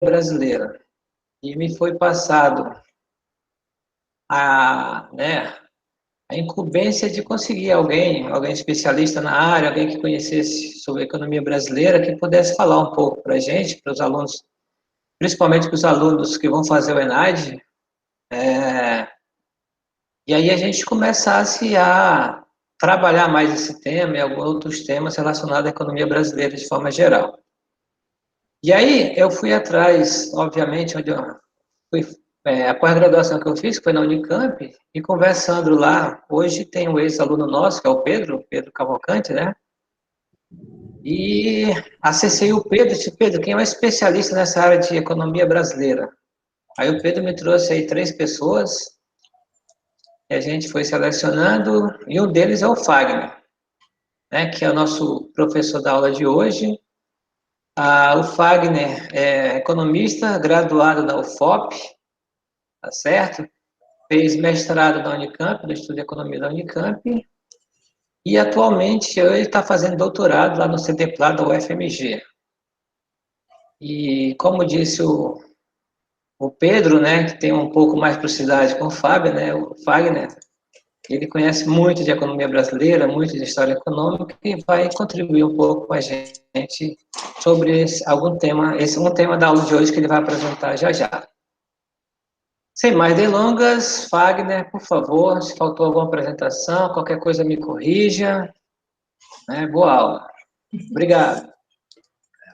brasileira. E me foi passado né, a incumbência de conseguir alguém especialista na área, alguém que conhecesse sobre a economia brasileira, que pudesse falar um pouco para a gente, para os alunos, principalmente para os alunos que vão fazer o ENAD, e aí a gente começasse a trabalhar mais esse tema e alguns outros temas relacionados à economia brasileira de forma geral. E aí eu fui atrás, obviamente, onde eu fui, a pós-graduação que eu fiz foi na Unicamp, e conversando lá, hoje tem um ex-aluno nosso, que é o Pedro Cavalcante, né? E acessei o Pedro, disse, Pedro, quem é um especialista nessa área de economia brasileira? Aí o Pedro me trouxe aí 3 pessoas, e a gente foi selecionando, e um deles é o Fagner, né, que é o nosso professor da aula de hoje. O Fagner é economista, graduado da UFOP, tá certo? Fez mestrado da Unicamp, no Estudo de Economia da Unicamp, e atualmente ele está fazendo doutorado lá no CDPLA da UFMG. E como disse o Pedro, né, que tem um pouco mais proximidade com o Fábio, né, o Fagner, ele conhece muito de economia brasileira, muito de história econômica, e vai contribuir um pouco com a gente sobre algum tema, um tema da aula de hoje que ele vai apresentar já já. Sem mais delongas, Fagner, por favor, se faltou alguma apresentação, qualquer coisa me corrija. Né? Boa aula. Obrigado.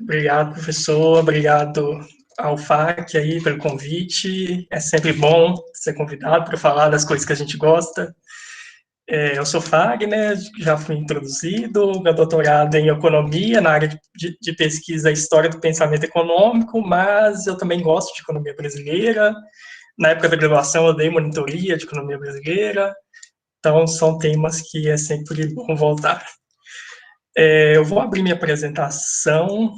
Obrigado, professor. Obrigado ao FAC aí pelo convite. É sempre bom ser convidado para falar das coisas que a gente gosta. Eu sou Fagner, já fui introduzido, meu doutorado em economia, na área de pesquisa História do Pensamento Econômico, mas eu também gosto de economia brasileira. Na época da graduação, eu dei monitoria de economia brasileira, então são temas que é sempre bom voltar. Eu vou abrir minha apresentação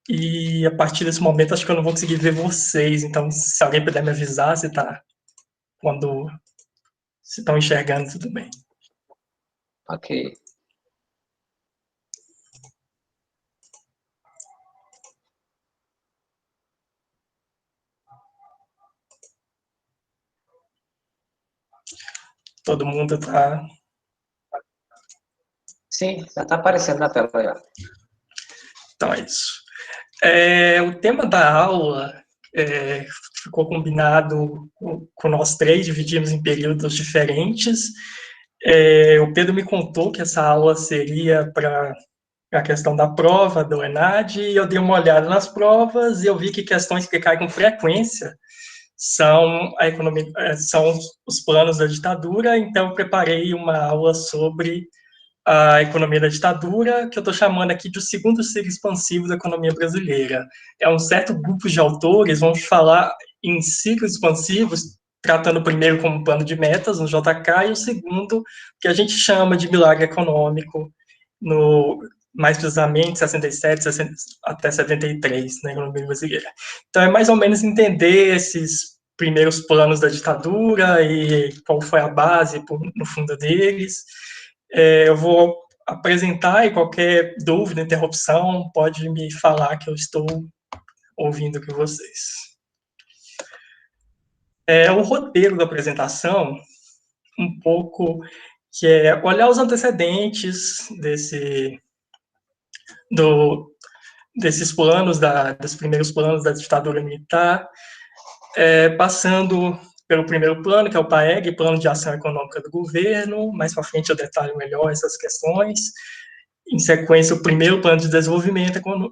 e a partir desse momento acho que eu não vou conseguir ver vocês, então se alguém puder me avisar se estão enxergando, tudo bem. Ok. Todo mundo está... Sim, já está aparecendo na tela. Já. Então é isso. O tema da aula ficou combinado com nós 3, dividimos em períodos diferentes. O Pedro me contou que essa aula seria para a questão da prova do ENAD, e eu dei uma olhada nas provas e eu vi que questões que caem com frequência são os planos da ditadura, então eu preparei uma aula sobre a economia da ditadura, que eu estou chamando aqui de o segundo ciclo expansivo da economia brasileira. É um certo grupo de autores, vamos falar em ciclos expansivos, tratando o primeiro como plano de metas, no JK, e o segundo, que a gente chama de milagre econômico, mais precisamente 67 até 73, na economia brasileira. Então, é mais ou menos entender esses primeiros planos da ditadura e qual foi a base no fundo deles. Eu vou apresentar e qualquer dúvida, interrupção, pode me falar que eu estou ouvindo com vocês. O roteiro da apresentação, um pouco, que é olhar os antecedentes desses planos, dos primeiros planos da ditadura militar, passando pelo primeiro plano, que é o PAEG, Plano de Ação Econômica do Governo, mais para frente eu detalho melhor essas questões. Em sequência, o primeiro plano de desenvolvimento, como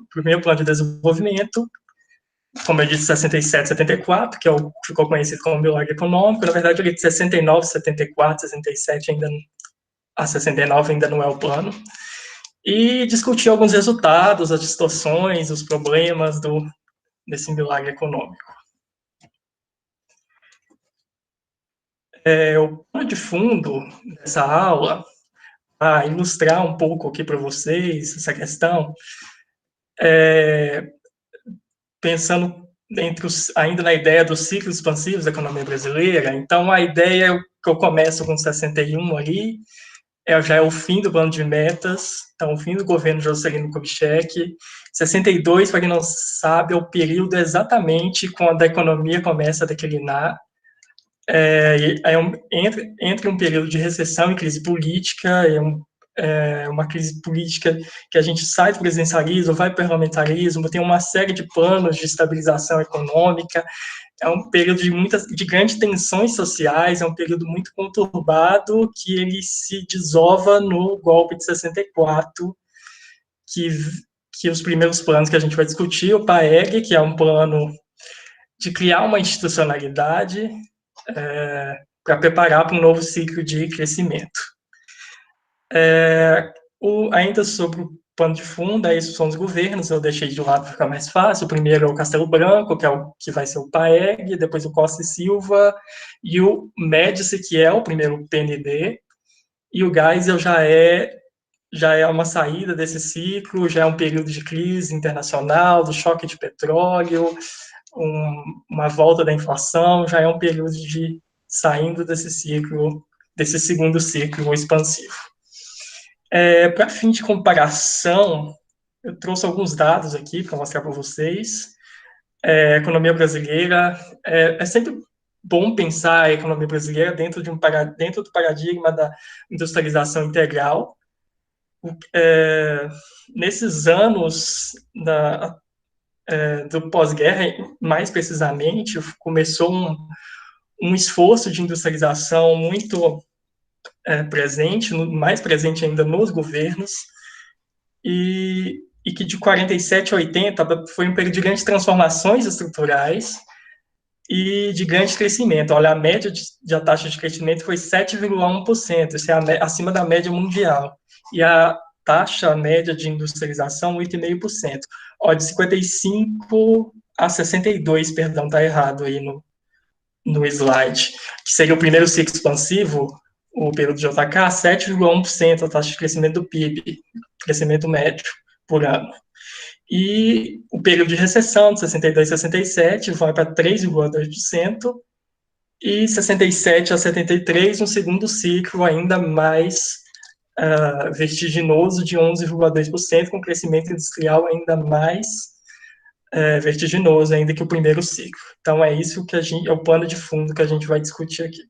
eu disse, 67, 74, que ficou conhecido como milagre econômico. Na verdade, ele de 69, 74, 67, a 69 ainda não é o plano. E discutir alguns resultados, as distorções, os problemas desse milagre econômico. O pano de fundo dessa aula, para ilustrar um pouco aqui para vocês essa questão, pensando ainda na ideia dos ciclos expansivos da economia brasileira. Então, a ideia é que eu começo com 61 ali, já é o fim do plano de metas, então o fim do governo Juscelino Kubitschek. 62, para quem não sabe, é o período exatamente quando a economia começa a declinar. Entre um período de recessão e crise política, uma crise política que a gente sai do presidencialismo, vai para o parlamentarismo, tem uma série de planos de estabilização econômica, é um período de grandes tensões sociais, é um período muito conturbado que ele se desova no golpe de 64, que os primeiros planos que a gente vai discutir, o PAEG, que é um plano de criar uma institucionalidade para preparar para um novo ciclo de crescimento. Ainda sobre o pano de fundo, esses são os governos, eu deixei de lado para ficar mais fácil. O primeiro é o Castelo Branco, que vai ser o PAEG, depois o Costa e Silva, e o Médici, que é o primeiro PND, e o Geisel já é uma saída desse ciclo, já é um período de crise internacional, do choque de petróleo, uma volta da inflação, já é um período de saindo desse ciclo, desse segundo ciclo expansivo. Para fim de comparação, eu trouxe alguns dados aqui para mostrar para vocês. A economia brasileira, é sempre bom pensar a economia brasileira dentro do paradigma da industrialização integral. Nesses anos do pós-guerra, mais precisamente, começou um esforço de industrialização muito presente, mais presente ainda nos governos, e que de 47 a 80 foi um período de grandes transformações estruturais e de grande crescimento. Olha, a média de taxa de crescimento foi 7,1%, isso é acima da média mundial, e a taxa média de industrialização, 8,5%. Ó, de 55 a 62, perdão, está errado aí no slide, que seria o primeiro ciclo expansivo, o período de JK, 7,1% a taxa de crescimento do PIB, crescimento médio por ano. E o período de recessão, de 62 a 67, vai para 3,2%, e 67 a 73, um segundo ciclo ainda mais vertiginoso, de 11,2%, com crescimento industrial ainda mais vertiginoso ainda que o primeiro ciclo. Então, é isso que é o pano de fundo que a gente vai discutir aqui.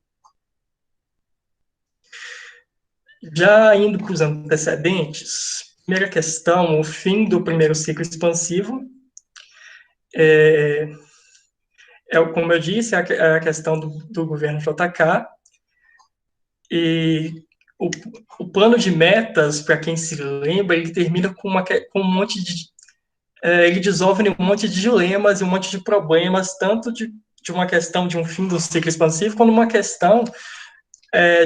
Já indo para os antecedentes, primeira questão, o fim do primeiro ciclo expansivo. Como eu disse, a questão do governo JK, e o plano de metas, para quem se lembra, ele termina com um monte de... ele dissolve um monte de dilemas e um monte de problemas, tanto de uma questão de um fim do ciclo expansivo, quanto uma questão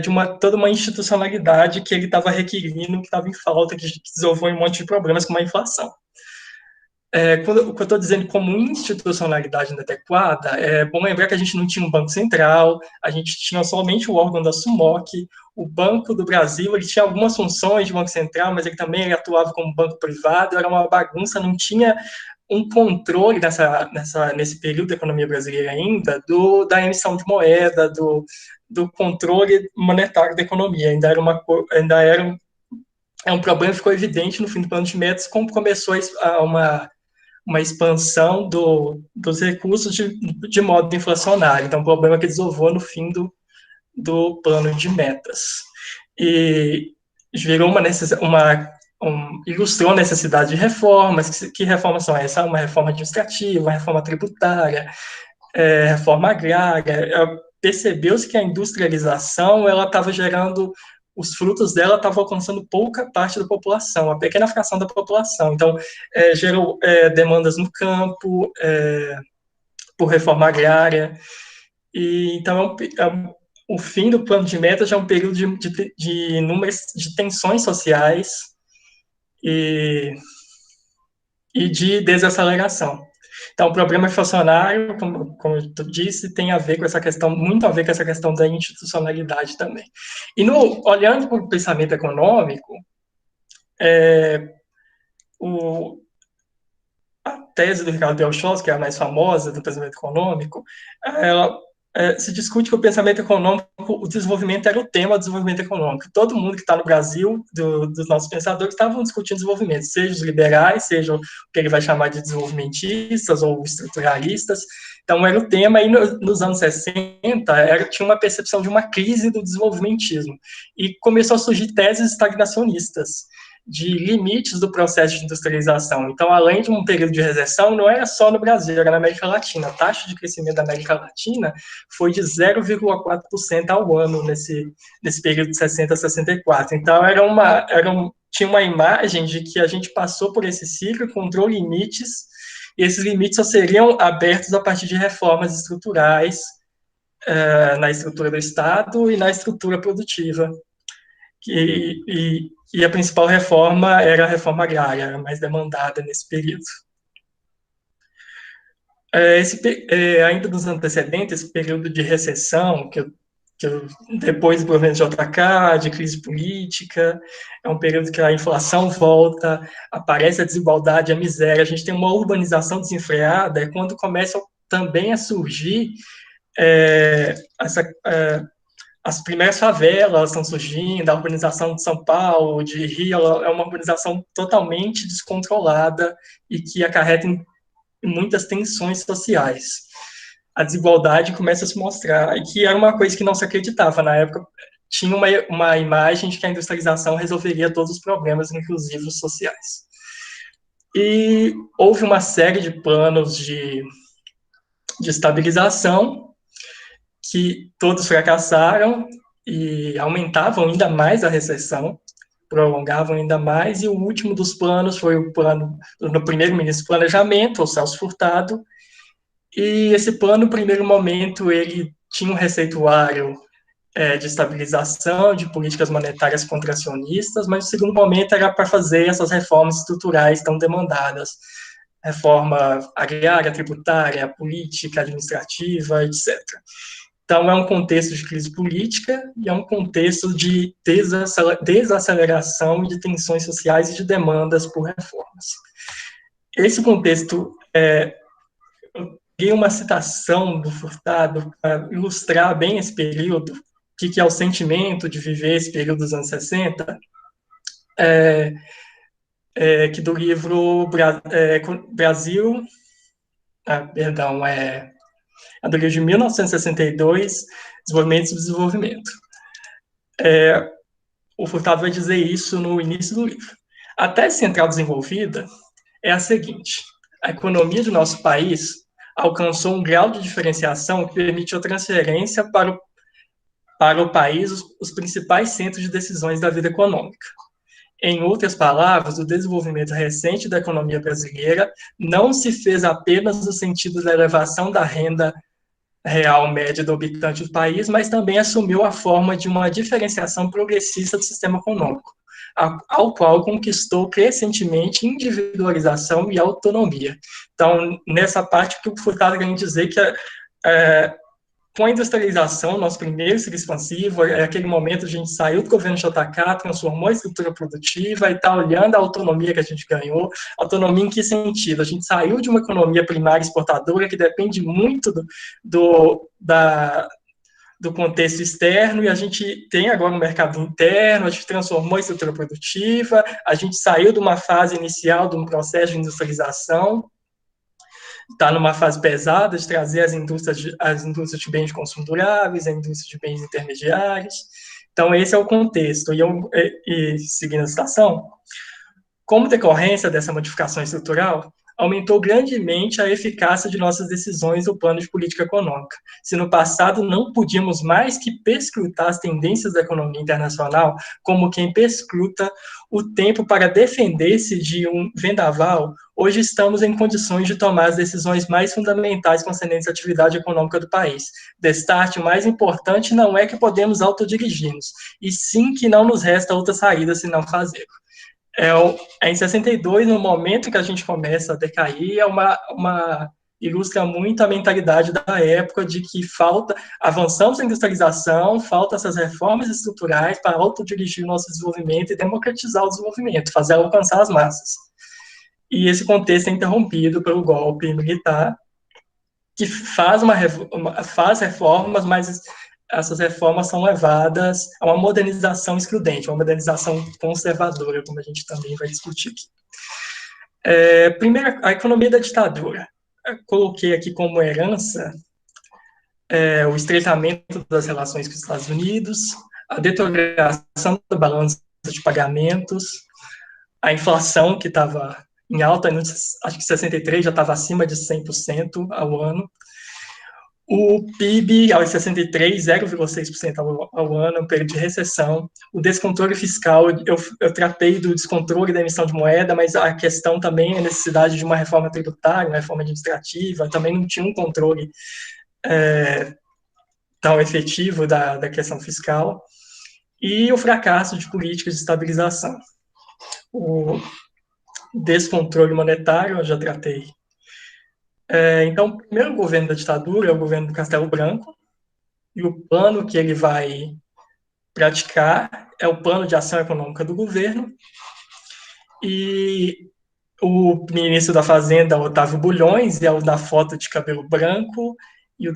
de toda uma institucionalidade que ele estava requerindo, que estava em falta, que resolveu um monte de problemas com a inflação. Quando eu estou dizendo como institucionalidade inadequada, é bom lembrar que a gente não tinha um banco central, a gente tinha somente o órgão da SUMOC, o Banco do Brasil, ele tinha algumas funções de banco central, mas ele também atuava como banco privado, era uma bagunça, não tinha um controle nesse período da economia brasileira ainda, da emissão de moeda, do controle monetário da economia, ainda era um problema que ficou evidente no fim do plano de metas, como começou uma expansão dos recursos de modo inflacionário. Então, o problema que desovou no fim do plano de metas. E virou ilustrou a necessidade de reformas. Que reformas são essas? Uma reforma administrativa, uma reforma tributária, reforma agrária. Percebeu-se que a industrialização ela estava gerando, os frutos dela estavam alcançando pouca parte da população, a pequena fração da população. Então, gerou demandas no campo, por reforma agrária. E, então, o fim do plano de metas já é um período de tensões sociais e de desaceleração. Então, o problema inflacionário, como eu disse, tem a ver com essa questão, muito a ver com essa questão da institucionalidade também. E olhando para o pensamento econômico, a tese do Ricardo Belshoff, que é a mais famosa do pensamento econômico, ela se discute que o pensamento econômico, o desenvolvimento era o tema do desenvolvimento econômico. Todo mundo que está no Brasil, dos nossos pensadores, estavam discutindo desenvolvimento, seja os liberais, seja o que ele vai chamar de desenvolvimentistas ou estruturalistas. Então, era o tema, e nos anos 60, tinha uma percepção de uma crise do desenvolvimentismo, e começou a surgir teses estagnacionistas, de limites do processo de industrialização. Então, além de um período de recessão, não era só no Brasil, era na América Latina. A taxa de crescimento da América Latina foi de 0,4% ao ano nesse período de 60 a 64. Então, tinha uma imagem de que a gente passou por esse ciclo, encontrou limites, e esses limites só seriam abertos a partir de reformas estruturais na estrutura do Estado e na estrutura produtiva. E a principal reforma era a reforma agrária, era mais demandada nesse período. Ainda nos antecedentes, esse período de recessão, depois do governo de JK, de crise política, é um período que a inflação volta, aparece a desigualdade, a miséria, a gente tem uma urbanização desenfreada, é quando começam também a surgir as primeiras favelas estão surgindo, a urbanização de São Paulo, de Rio, é uma urbanização totalmente descontrolada e que acarreta em muitas tensões sociais. A desigualdade começa a se mostrar, e que era uma coisa que não se acreditava. Na época, tinha uma imagem de que a industrialização resolveria todos os problemas, inclusive os sociais. E houve uma série de planos de estabilização, que todos fracassaram e aumentavam ainda mais a recessão, prolongavam ainda mais, e o último dos planos foi o plano do primeiro-ministro do Planejamento, o Celso Furtado, e esse plano, no primeiro momento, ele tinha um receituário de estabilização, de políticas monetárias contracionistas, mas no segundo momento era para fazer essas reformas estruturais tão demandadas, reforma agrária, tributária, política, administrativa, etc. Então, é um contexto de crise política e é um contexto de desaceleração e de tensões sociais e de demandas por reformas. Esse contexto, eu peguei uma citação do Furtado para ilustrar bem esse período, o que é o sentimento de viver esse período dos anos 60, que do livro Brasil, do livro de 1962, Desenvolvimento e Subdesenvolvimento. O Furtado vai dizer isso no início do livro. A tese central desenvolvida é a seguinte: a economia do nosso país alcançou um grau de diferenciação que permite a transferência para o país os principais centros de decisões da vida econômica. Em outras palavras, o desenvolvimento recente da economia brasileira não se fez apenas no sentido da elevação da renda real média do habitante do país, mas também assumiu a forma de uma diferenciação progressista do sistema econômico, ao qual conquistou crescentemente individualização e autonomia. Então, nessa parte, o que o Furtado quer dizer que com a industrialização, nosso primeiro ciclo expansivo, aquele momento a gente saiu do governo JK, transformou a estrutura produtiva e está olhando a autonomia que a gente ganhou. Autonomia em que sentido? A gente saiu de uma economia primária exportadora que depende muito do contexto externo, e a gente tem agora um mercado interno, a gente transformou a estrutura produtiva, a gente saiu de uma fase inicial de um processo de industrialização, está numa fase pesada de trazer as indústrias de bens de consumo duráveis, a indústria de bens intermediários. Então, esse é o contexto. E seguindo a citação, como decorrência dessa modificação estrutural, aumentou grandemente a eficácia de nossas decisões no plano de política econômica. Se no passado não podíamos mais que perscrutar as tendências da economia internacional como quem perscruta o tempo para defender-se de um vendaval, hoje estamos em condições de tomar as decisões mais fundamentais concernentes à atividade econômica do país. Destarte, o mais importante não é que podemos autodirigir-nos, e sim que não nos resta outra saída senão fazer. Em 62, no momento que a gente começa a decair, ilustra muito a mentalidade da época de que avançamos na industrialização, falta essas reformas estruturais para autodirigir o nosso desenvolvimento e democratizar o desenvolvimento, fazer alcançar as massas. E esse contexto é interrompido pelo golpe militar, que faz reformas, mas essas reformas são levadas a uma modernização excludente, uma modernização conservadora, como a gente também vai discutir aqui. Primeiro, a economia da ditadura. Eu coloquei aqui como herança o estreitamento das relações com os Estados Unidos, a deterioração da balança de pagamentos, a inflação que estava em alta, acho que 63 já estava acima de 100% ao ano, o PIB aos 63, 0,6% ao ano, um período de recessão, o descontrole fiscal, eu tratei do descontrole da emissão de moeda, mas a questão também é a necessidade de uma reforma tributária, uma reforma administrativa, também não tinha um controle tão efetivo da questão fiscal, e o fracasso de políticas de estabilização. O descontrole monetário, eu já tratei. Então, o primeiro governo da ditadura é o governo do Castelo Branco, e o plano que ele vai praticar é o plano de ação econômica do governo, e o ministro da Fazenda, Otávio Bulhões, é o da foto de cabelo branco, e o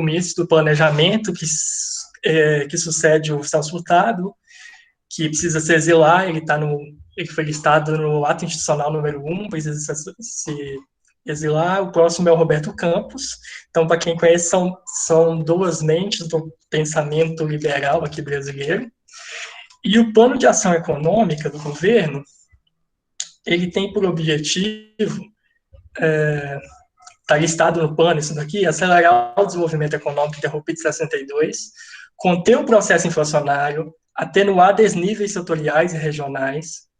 ministro do Planejamento, que sucede o Celso Furtado, que precisa se exilar, ele foi listado no ato institucional número 1, precisa se exilar. O próximo é o Roberto Campos. Então, para quem conhece, são duas mentes do pensamento liberal aqui brasileiro. E o plano de ação econômica do governo, ele tem por objetivo, está listado no plano isso daqui, acelerar o desenvolvimento econômico interrompido de 62, conter o processo inflacionário, atenuar desníveis setoriais e regionais,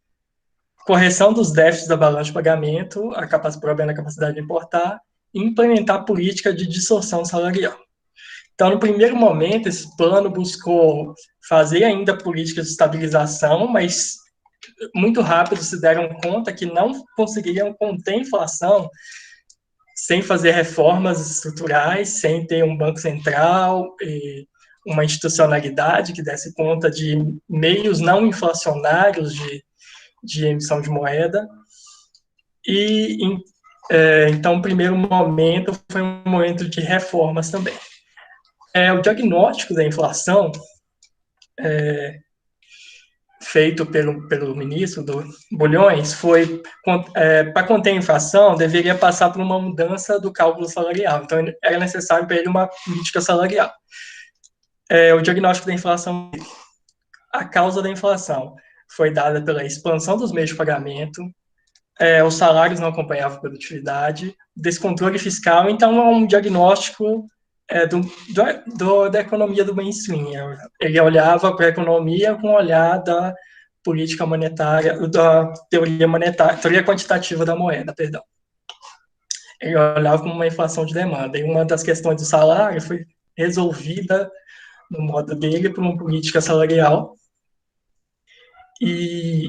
correção dos déficits da balança de pagamento, problema da capacidade de importar, e implementar política de distorção salarial. Então, no primeiro momento, esse plano buscou fazer ainda políticas de estabilização, mas muito rápido se deram conta que não conseguiriam conter a inflação sem fazer reformas estruturais, sem ter um banco central e uma institucionalidade que desse conta de meios não inflacionários de emissão de moeda. E, então, o primeiro momento foi um momento de reformas também. O diagnóstico da inflação, feito pelo ministro do Bulhões, foi para conter a inflação, deveria passar por uma mudança do cálculo salarial. Então, era necessário para ele uma política salarial. O diagnóstico da inflação, a causa da inflação foi dada pela expansão dos meios de pagamento, os salários não acompanhavam a produtividade, descontrole fiscal. Então, é um diagnóstico da economia do mainstream. Ele olhava para a economia com o olhar da política monetária, da teoria monetária, teoria quantitativa da moeda, perdão. Ele olhava como uma inflação de demanda. E uma das questões do salário foi resolvida, no modo dele, por uma política salarial. E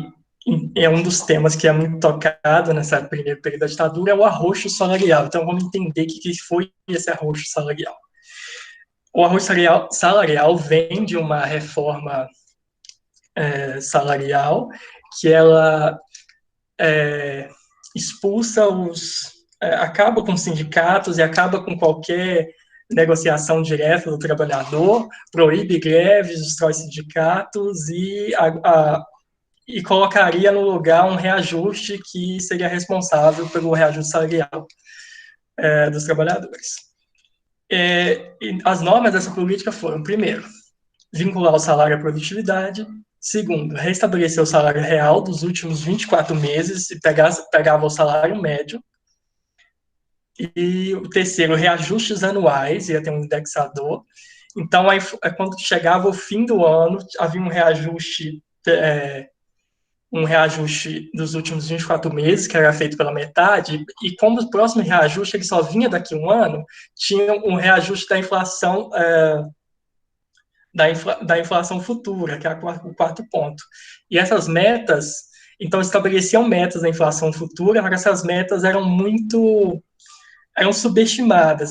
é um dos temas que é muito tocado nessa primeira período da ditadura, é o arroxo salarial. Então, vamos entender o que foi esse arroxo salarial. O arroxo salarial vem de uma reforma salarial que ela expulsa acaba com os sindicatos e acaba com qualquer negociação direta do trabalhador, proíbe greves, destrói sindicatos e colocaria no lugar um reajuste que seria responsável pelo reajuste salarial dos trabalhadores. E as normas dessa política foram, primeiro, vincular o salário à produtividade, segundo, restabelecer o salário real dos últimos 24 meses e pegava o salário médio, e o terceiro, reajustes anuais, ia ter um indexador. Então, quando chegava o fim do ano, havia um reajuste dos últimos 24 meses, que era feito pela metade, e como o próximo reajuste ele só vinha daqui a um ano, tinha um reajuste da inflação da inflação futura, que é o quarto ponto. E essas metas, então, estabeleciam metas da inflação futura, mas essas metas eram subestimadas,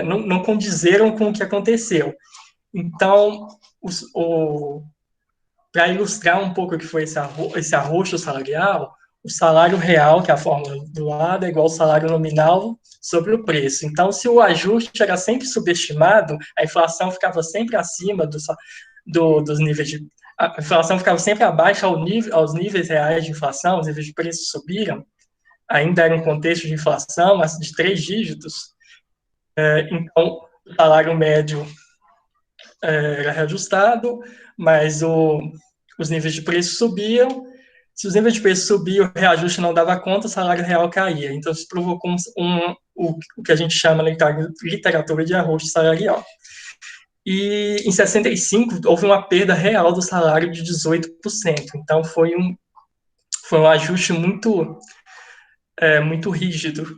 não condizeram com o que aconteceu. Então, para ilustrar um pouco o que foi esse arroxo salarial, o salário real, que é a fórmula do lado, é igual ao salário nominal sobre o preço. Então, se o ajuste era sempre subestimado, a inflação ficava sempre acima dos níveis de... A inflação ficava sempre abaixo aos níveis reais de inflação, os níveis de preço subiram, ainda era um contexto de inflação, mas de 3 dígitos. Então, o salário médio era reajustado, mas os níveis de preço subiam. Se os níveis de preço subiam, o reajuste não dava conta, o salário real caía. Então, isso provocou o que a gente chama na literatura de arroz salarial. E em 65 houve uma perda real do salário de 18%. Então, foi um ajuste muito rígido.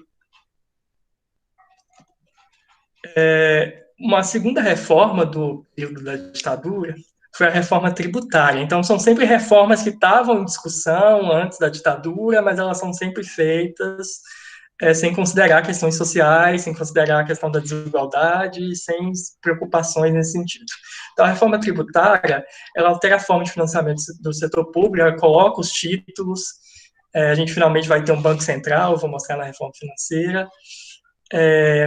Uma segunda reforma do período da ditadura foi a reforma tributária. Então, são sempre reformas que estavam em discussão antes da ditadura, mas elas são sempre feitas sem considerar questões sociais, sem considerar a questão da desigualdade, sem preocupações nesse sentido. Então, a reforma tributária, ela altera a forma de financiamento do setor público, ela coloca os títulos, a gente finalmente vai ter um banco central, vou mostrar na reforma financeira,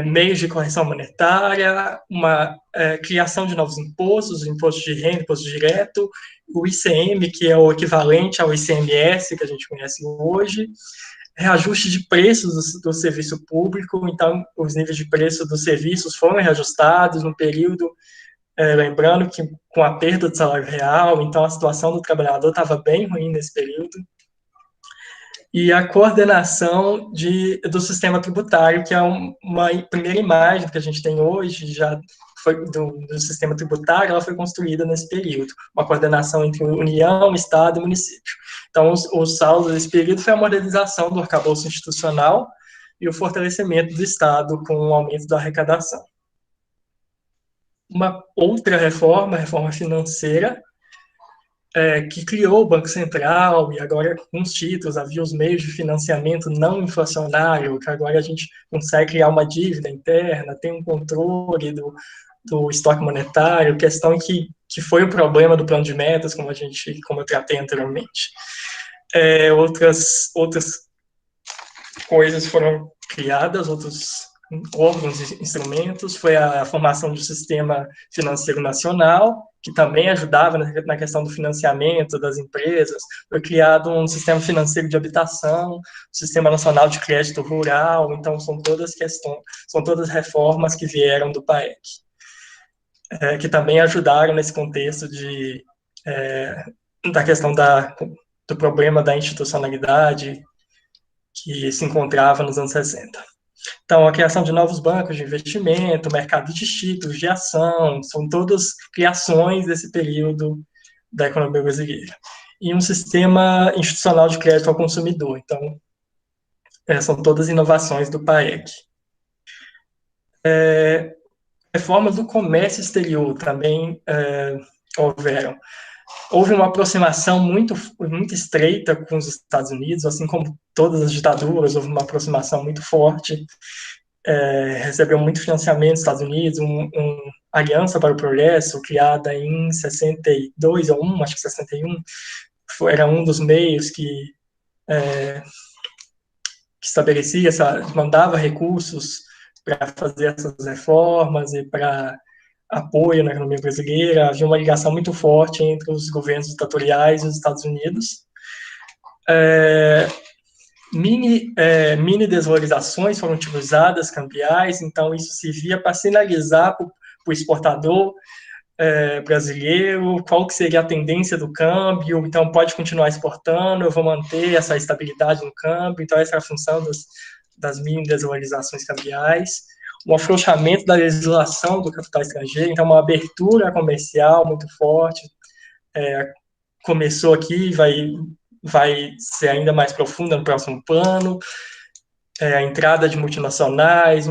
meios de correção monetária, uma criação de novos impostos, imposto de renda, imposto direto, o ICM, que é o equivalente ao ICMS, que a gente conhece hoje, reajuste de preços do serviço público, então os níveis de preço dos serviços foram reajustados no período, lembrando que com a perda do salário real, então a situação do trabalhador estava bem ruim nesse período, e a coordenação do sistema tributário, que é uma primeira imagem que a gente tem hoje, já foi do sistema tributário, ela foi construída nesse período, uma coordenação entre União, Estado e município. Então, o saldo desse período foi a modernização do arcabouço institucional e o fortalecimento do Estado com o aumento da arrecadação. Uma outra reforma, a reforma financeira, que criou o Banco Central, e agora com os títulos, havia os meios de financiamento não inflacionário, que agora a gente consegue criar uma dívida interna, tem um controle do estoque monetário, questão que foi o problema do plano de metas, como eu tratei anteriormente. Outras coisas foram criadas, outros órgãos e instrumentos, foi a formação do Sistema Financeiro Nacional, que também ajudava na questão do financiamento das empresas, foi criado um Sistema Financeiro de Habitação, Sistema Nacional de Crédito Rural, então são todas reformas que vieram do PAEC, que também ajudaram nesse contexto da questão do problema da institucionalidade que se encontrava nos anos 60. Então, a criação de novos bancos de investimento, mercado de títulos, de ação, são todas criações desse período da economia brasileira. E um sistema institucional de crédito ao consumidor. Então, são todas inovações do PAEC. Reformas do comércio exterior também houveram. Houve uma aproximação muito estreita com os Estados Unidos, assim como todas as ditaduras, houve uma aproximação muito forte, recebeu muito financiamento dos Estados Unidos, uma Aliança para o Progresso, criada em 62 ou acho que 61, era um dos meios que estabelecia, mandava recursos para fazer essas reformas e para apoio na economia brasileira. Havia uma ligação muito forte entre os governos ditatoriais e os Estados Unidos. Mini desvalorizações foram utilizadas, cambiais, então isso servia para sinalizar para o exportador brasileiro qual que seria a tendência do câmbio, então pode continuar exportando, eu vou manter essa estabilidade no câmbio, então essa é a função das mini desvalorizações cambiais. Um afrouxamento da legislação do capital estrangeiro, então uma abertura comercial muito forte, começou aqui, vai ser ainda mais profunda no próximo plano, a entrada de multinacionais,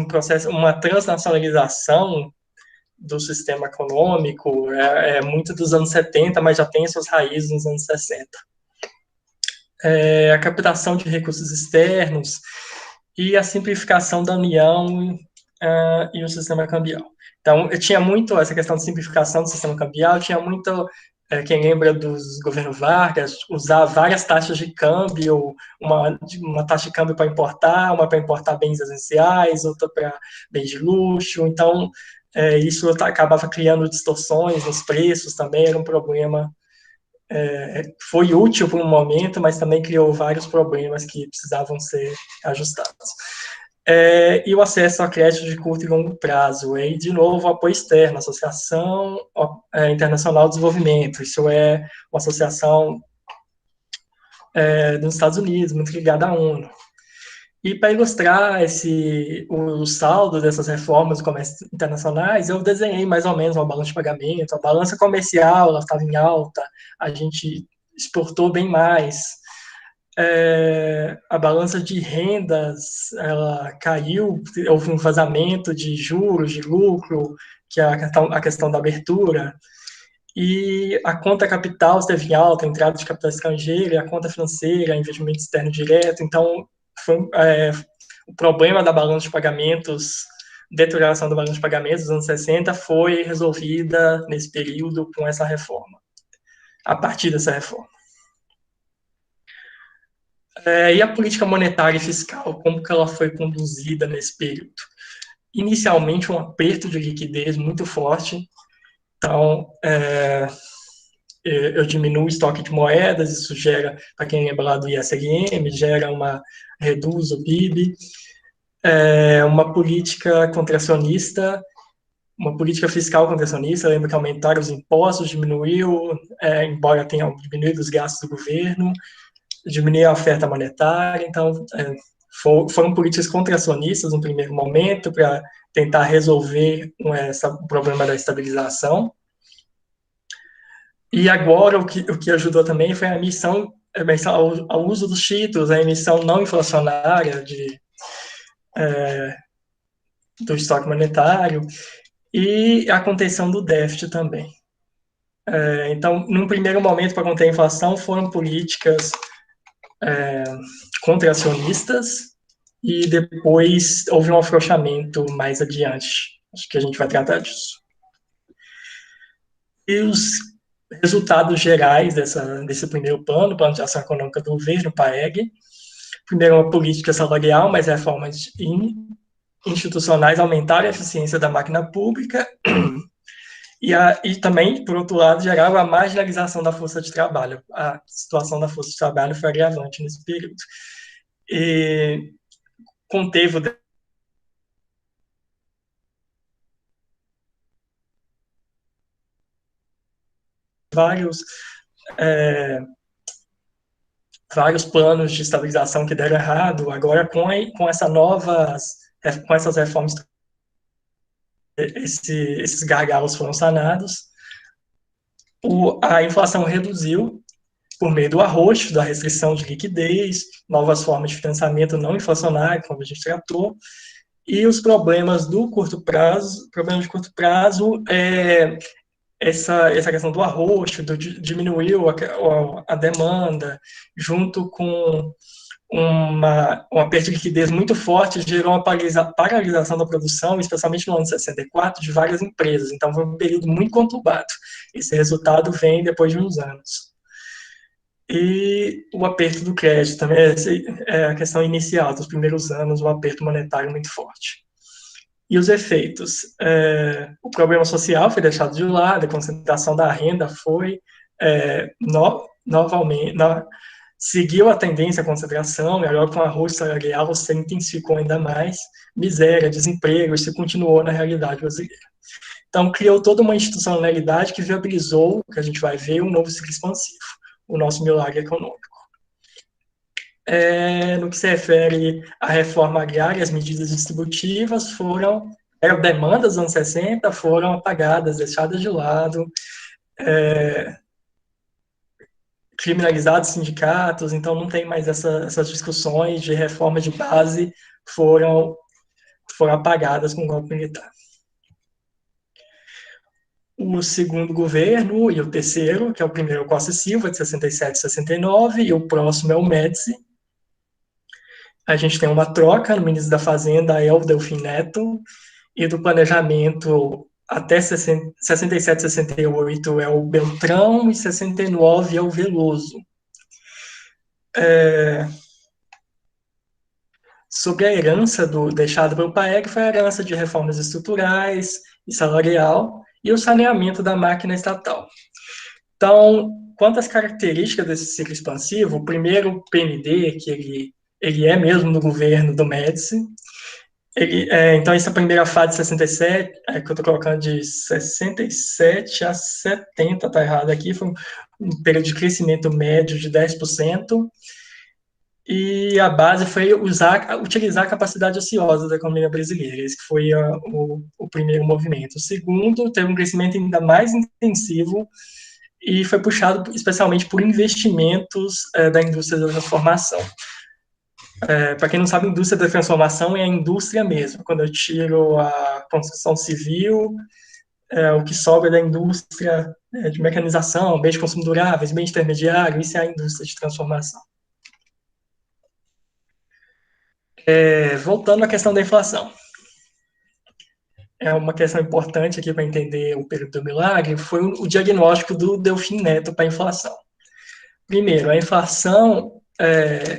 uma transnacionalização do sistema econômico, muito dos anos 70, mas já tem suas raízes nos anos 60. A captação de recursos externos e a simplificação da União e o sistema cambial. Então, eu tinha muito essa questão de simplificação do sistema cambial, tinha muito quem lembra dos governos Vargas, usar várias taxas de câmbio, uma taxa de câmbio para importar, uma para importar bens essenciais, outra para bens de luxo. Então, isso acabava criando distorções nos preços também, era um problema. Foi útil por um momento, mas também criou vários problemas que precisavam ser ajustados. E o acesso a crédito de curto e longo prazo. E, de novo, o apoio externo, a Associação Internacional de Desenvolvimento. Isso é uma associação dos Estados Unidos, muito ligada à ONU. E para ilustrar o saldo dessas reformas internacionais, eu desenhei mais ou menos uma balança de pagamento. A balança comercial ela estava em alta, a gente exportou bem mais. A balança de rendas ela caiu, houve um vazamento de juros, de lucro, que é a questão da abertura, e a conta capital esteve em alta, a entrada de capital estrangeiro, e a conta financeira, investimento externo direto. Então, o problema da balança de pagamentos, deterioração da balança de pagamentos dos anos 60 foi resolvida nesse período com essa reforma, a partir dessa reforma. E a política monetária e fiscal, como que ela foi conduzida nesse período? Inicialmente, um aperto de liquidez muito forte. Então, eu diminuo o estoque de moedas, isso gera, para quem lembra lá do ISLM, reduz o PIB. Uma política contracionista, uma política fiscal contracionista, lembra que aumentaram os impostos, diminuiu, embora tenham diminuído os gastos do governo, diminuir a oferta monetária. Então, foram políticas contracionistas no primeiro momento para tentar resolver o problema da estabilização. E agora, o que ajudou também foi a emissão ao uso dos títulos, a emissão não inflacionária do estoque monetário e a contenção do déficit também. Então, num primeiro momento, para conter a inflação, foram políticas contracionistas, e depois houve um afrouxamento mais adiante. Acho que a gente vai tratar disso. E os resultados gerais desse primeiro plano de ação econômica do governo, PAEG. Primeiro, uma política salarial, mas reformas institucionais aumentaram a eficiência da máquina pública, e também, por outro lado, gerava a marginalização da força de trabalho. A situação da força de trabalho foi agravante nesse período. E conteve vários planos de estabilização que deram errado. Agora, com essas reformas, esses gargalos foram sanados. A inflação reduziu por meio do arroxo, da restrição de liquidez, novas formas de financiamento não inflacionário, como a gente tratou, e os problemas de curto prazo, essa questão do arroxo, diminuiu a demanda, junto com uma perda de liquidez muito forte, gerou uma paralisação da produção, especialmente no ano de 64, de várias empresas. Então, foi um período muito conturbado. Esse resultado vem depois de uns anos. E o aperto do crédito também é a questão inicial dos primeiros anos, um aperto monetário muito forte. E os efeitos? O problema social foi deixado de lado, a concentração da renda foi novamente seguiu a tendência à concentração, e agora com o arroz salarial se intensificou ainda mais, miséria, desemprego, isso continuou na realidade brasileira. Então, criou toda uma institucionalidade que viabilizou, que a gente vai ver, um novo ciclo expansivo, o nosso milagre econômico. No que se refere à reforma agrária, as medidas distributivas eram demandas dos anos 60, foram apagadas, deixadas de lado, criminalizados sindicatos, então não tem mais essas discussões de reforma de base, foram apagadas com o golpe militar. O segundo governo e o terceiro, que é o primeiro, Costa e Silva, de 67 e 69, e o próximo é o Médici. A gente tem uma troca no ministro da Fazenda, Elvio Delfim Neto, e do planejamento, até 67, 68 é o Beltrão e 69 é o Veloso. Sobre a herança deixada pelo PAEG, foi a herança de reformas estruturais e salarial e o saneamento da máquina estatal. Então, quanto às características desse ciclo expansivo, o primeiro PND, que ele é mesmo no governo do Médici, então, essa primeira fase de 67, que eu estou colocando de 67 a 70, está errado aqui, foi um período de crescimento médio de 10%, e a base foi utilizar a capacidade ociosa da economia brasileira. Esse foi o primeiro movimento. O segundo teve um crescimento ainda mais intensivo e foi puxado especialmente por investimentos da indústria da transformação. Para quem não sabe, a indústria da transformação é a indústria mesmo. Quando eu tiro a construção civil, o que sobra da indústria de mecanização, bens de consumo duráveis, bem intermediário, isso é a indústria de transformação. Voltando à questão da inflação. É uma questão importante aqui para entender o período do milagre, foi o diagnóstico do Delfim Neto para a inflação. Primeiro, a inflação,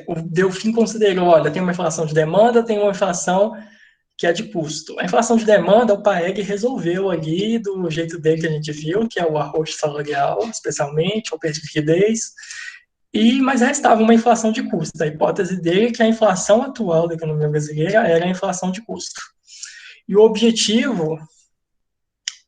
o Delfim considerou, olha, tem uma inflação de demanda, tem uma inflação que é de custo. A inflação de demanda, o PAEG resolveu ali do jeito dele que a gente viu, que é o arroz salarial, especialmente, o perda de liquidez, mas restava uma inflação de custo. A hipótese dele é que a inflação atual da economia brasileira era a inflação de custo. E o objetivo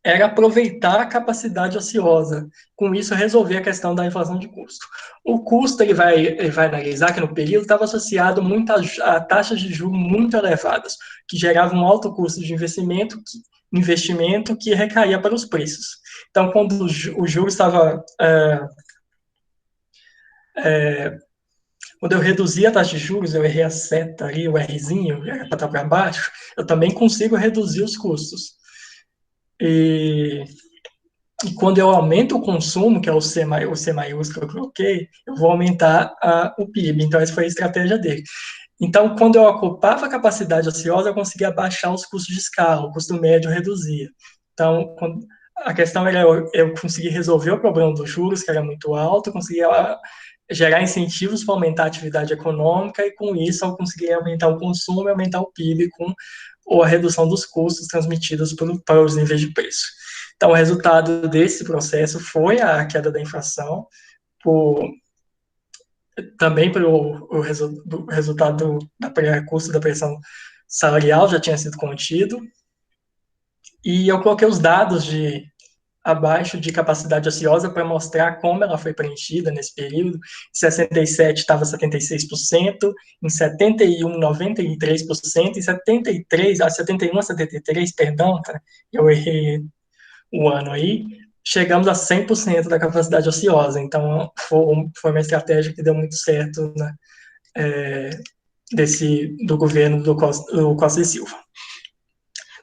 era aproveitar a capacidade ociosa, com isso resolver a questão da inflação de custo. O custo, ele vai analisar que no período estava associado muito a taxas de juros muito elevadas, que geravam um alto custo de investimento que recaía para os preços. Então, quando o juro estava... quando eu reduzia a taxa de juros, eu errei a seta ali, o Rzinho, era para estar para baixo, eu também consigo reduzir os custos. E quando eu aumento o consumo, que é o C maiúsculo que eu coloquei, eu vou aumentar o PIB. Então, essa foi a estratégia dele. Então, quando eu ocupava a capacidade ociosa, eu conseguia baixar os custos de escala, o custo médio reduzia. Então, a questão era eu conseguir resolver o problema dos juros, que era muito alto, eu conseguia gerar incentivos para aumentar a atividade econômica, e com isso eu conseguiria aumentar o consumo e aumentar o PIB ou a redução dos custos transmitidos para os níveis de preço. Então, o resultado desse processo foi a queda da inflação, também pelo resultado do custo da pressão salarial já tinha sido contido, e eu coloquei os dados abaixo de capacidade ociosa para mostrar como ela foi preenchida nesse período. Em 67 estava 76%, em 71, 93%, em 73, 71 a 73, perdão, tá? Eu errei o ano aí, chegamos a 100% da capacidade ociosa. Então, foi uma estratégia que deu muito certo, né, do governo do Costa e Silva.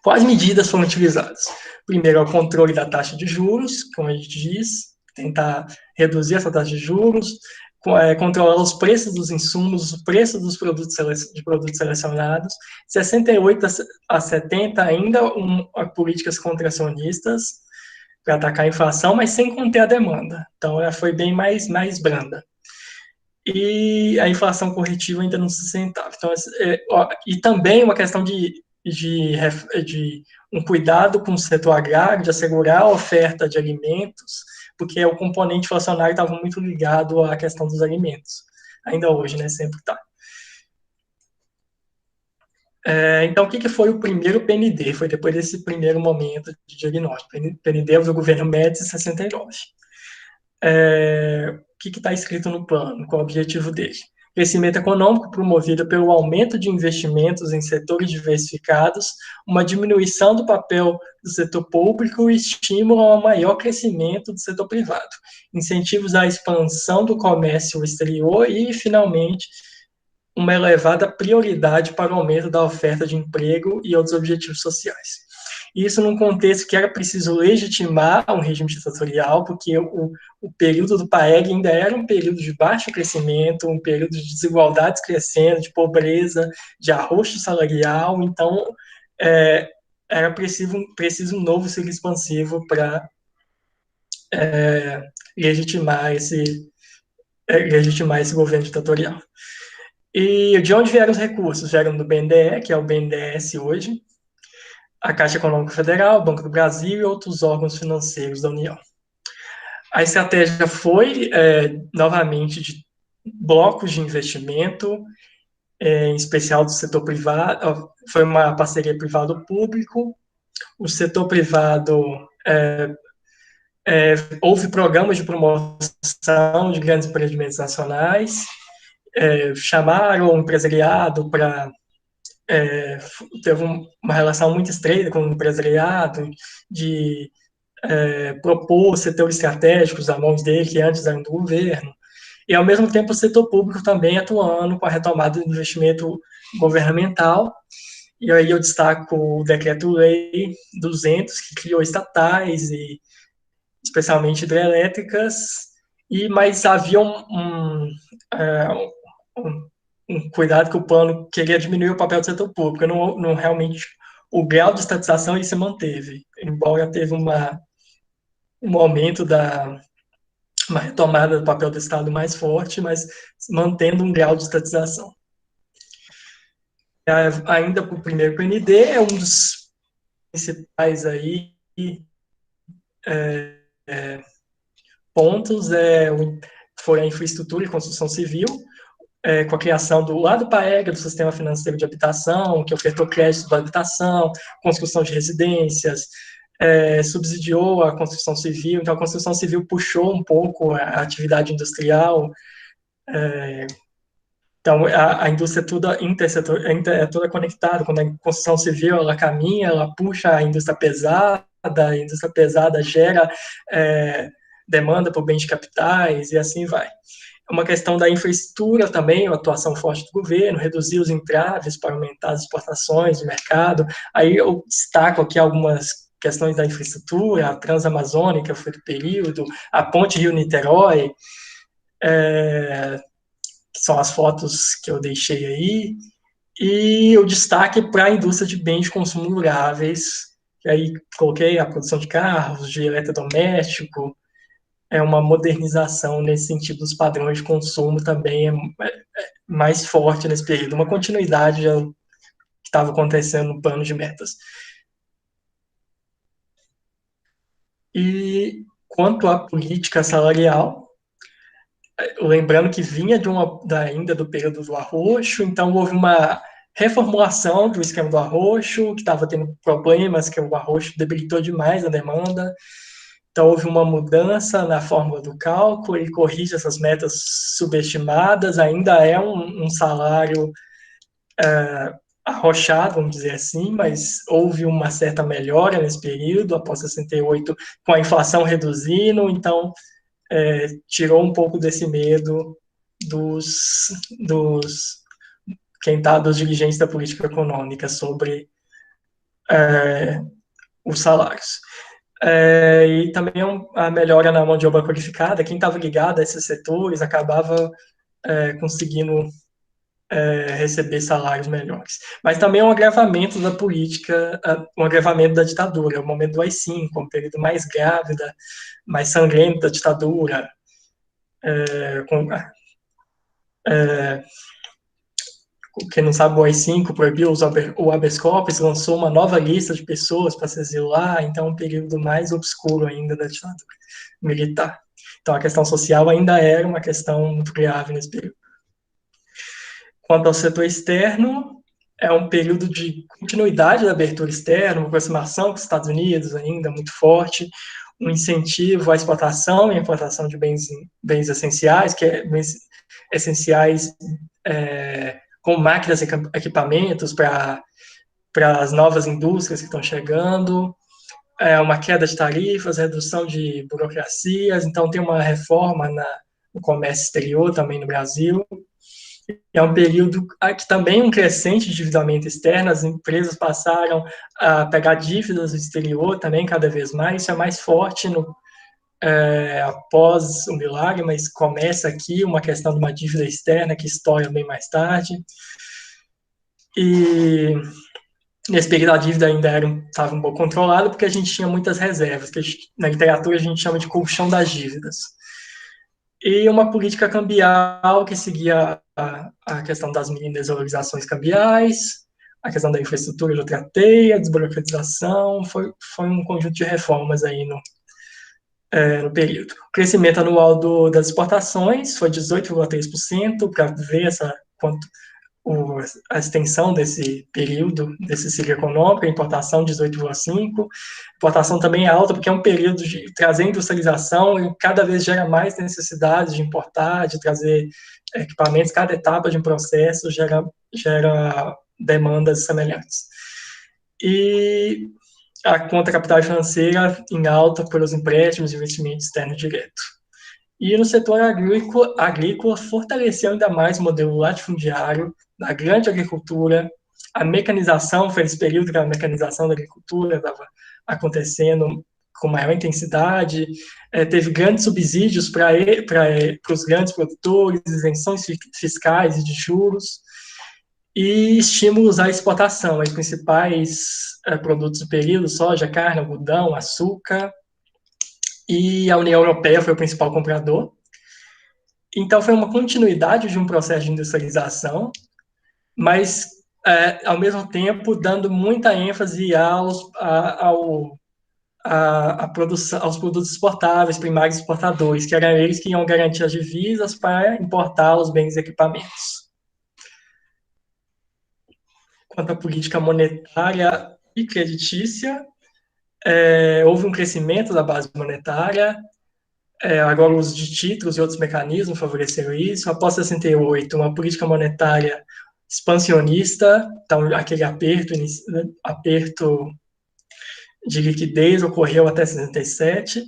Quais medidas foram utilizadas? Primeiro, o controle da taxa de juros, como a gente diz, tentar reduzir essa taxa de juros, controlar os preços dos insumos, os preços dos produtos selecionados. 68 a 70, ainda políticas contracionistas para atacar a inflação, mas sem conter a demanda. Então, ela foi bem mais branda. E a inflação corretiva ainda não se sustentava. Então, e também uma questão de um cuidado com o setor agrário, de assegurar a oferta de alimentos, porque o componente inflacionário estava muito ligado à questão dos alimentos. Ainda hoje, né? Sempre está. Então, o que foi o primeiro PND? Foi depois desse primeiro momento de diagnóstico. PND do governo Médici, 69. O que está escrito no plano? Qual é o objetivo dele? Crescimento econômico promovido pelo aumento de investimentos em setores diversificados, uma diminuição do papel do setor público e estímulo ao maior crescimento do setor privado. Incentivos à expansão do comércio exterior e, finalmente, uma elevada prioridade para o aumento da oferta de emprego e outros objetivos sociais. Isso num contexto que era preciso legitimar um regime ditatorial, porque o período do PAEG ainda era um período de baixo crescimento, um período de desigualdades crescendo, de pobreza, de arroxo salarial. Então, era preciso um novo ciclo expansivo para legitimar esse governo ditatorial. E de onde vieram os recursos? Vieram do BNDE, que é o BNDES hoje, a Caixa Econômica Federal, o Banco do Brasil e outros órgãos financeiros da União. A estratégia foi, novamente, de blocos de investimento, em especial do setor privado, foi uma parceria privado-público. O setor privado, houve programas de promoção de grandes empreendimentos nacionais, chamaram o empresariado para... teve uma relação muito estreita com o empresariado, de propor setores estratégicos a mãos dele, que antes eram do governo, e, ao mesmo tempo, o setor público também atuando com a retomada do investimento governamental. E aí eu destaco o Decreto-Lei 200, que criou estatais, e especialmente hidrelétricas, mas havia um cuidado que o plano queria diminuir o papel do setor público. Não realmente, o grau de estatização ele se manteve, embora teve um aumento uma retomada do papel do Estado mais forte, mas mantendo um grau de estatização. Ainda para o primeiro PND, é um dos principais aí, pontos foi a infraestrutura e construção civil, com a criação do lado PAEG, do Sistema Financeiro de Habitação, que ofertou crédito para habitação, construção de residências, subsidiou a construção civil. Então, a construção civil puxou um pouco a atividade industrial. Então, a indústria é toda conectada. Quando a construção civil ela caminha, ela puxa a indústria pesada gera demanda por bens de capitais, e assim vai. É uma questão da infraestrutura também, a atuação forte do governo, reduzir os entraves para aumentar as exportações do mercado. Aí eu destaco aqui algumas questões da infraestrutura, a Transamazônica foi do período, a Ponte Rio-Niterói, que são as fotos que eu deixei aí, e o destaque para a indústria de bens de consumo duráveis, que aí coloquei a produção de carros, de eletrodoméstico, uma modernização nesse sentido dos padrões de consumo também mais forte nesse período, uma continuidade que estava acontecendo no plano de metas. E quanto à política salarial, lembrando que vinha ainda do período do arroxo, então houve uma reformulação do esquema do arroxo, que estava tendo problemas, que o arroxo debilitou demais a demanda. Então, houve uma mudança na fórmula do cálculo, ele corrige essas metas subestimadas, ainda é um salário arrochado, vamos dizer assim, mas houve uma certa melhora nesse período, após 68, com a inflação reduzindo, então tirou um pouco desse medo dos dirigentes da política econômica sobre os salários. E também a melhora na mão de obra qualificada. Quem estava ligado a esses setores acabava conseguindo receber salários melhores. Mas também um agravamento da política, um agravamento da ditadura, o momento do AI-5, um período mais grave, mais sangrento da ditadura. Quem não sabe, o AI-5 proibiu o habeas corpus, lançou uma nova lista de pessoas para se exilar, então um período mais obscuro ainda da ditadura militar. Então a questão social ainda era uma questão muito grave nesse período. Quanto ao setor externo, é um período de continuidade da abertura externa, uma aproximação com os Estados Unidos ainda muito forte, um incentivo à exportação e importação de bens essenciais, bens essenciais com máquinas e equipamentos para as novas indústrias que estão chegando, uma queda de tarifas, redução de burocracias, então tem uma reforma no comércio exterior também no Brasil. É um período que também um crescente endividamento externo, as empresas passaram a pegar dívidas do exterior também cada vez mais, isso é mais forte após o milagre, mas começa aqui uma questão de uma dívida externa que estoura bem mais tarde. E Nesse período, a dívida ainda estava um pouco controlada, porque a gente tinha muitas reservas, que na literatura a gente chama de colchão das dívidas. E uma política cambial que seguia a questão das mini desvalorizações cambiais, a questão da infraestrutura, já tratei, a desburocratização, foi um conjunto de reformas aí no período. O crescimento anual das exportações foi 18,3%, para ver a extensão desse período, desse ciclo econômico, a importação 18,5%, importação também é alta, porque é um período de trazer industrialização e cada vez gera mais necessidade de importar, de trazer equipamentos, cada etapa de um processo gera demandas semelhantes. E a conta capital financeira em alta pelos empréstimos e investimentos externos diretos. E no setor agrícola fortaleceu ainda mais o modelo latifundiário da grande agricultura, a mecanização, foi esse período que a mecanização da agricultura estava acontecendo com maior intensidade, teve grandes subsídios para os grandes produtores, isenções fiscais e de juros, e estímulos à exportação. Os principais produtos do período: soja, carne, algodão, açúcar, e a União Europeia foi o principal comprador. Então, foi uma continuidade de um processo de industrialização, mas, ao mesmo tempo, dando muita ênfase aos produtos exportáveis, primários exportadores, que eram eles que iam garantir as divisas para importar os bens e equipamentos. Quanto à política monetária e creditícia, houve um crescimento da base monetária, agora o uso de títulos e outros mecanismos favoreceram isso. Após 68, uma política monetária expansionista, então aquele aperto de liquidez ocorreu até 67.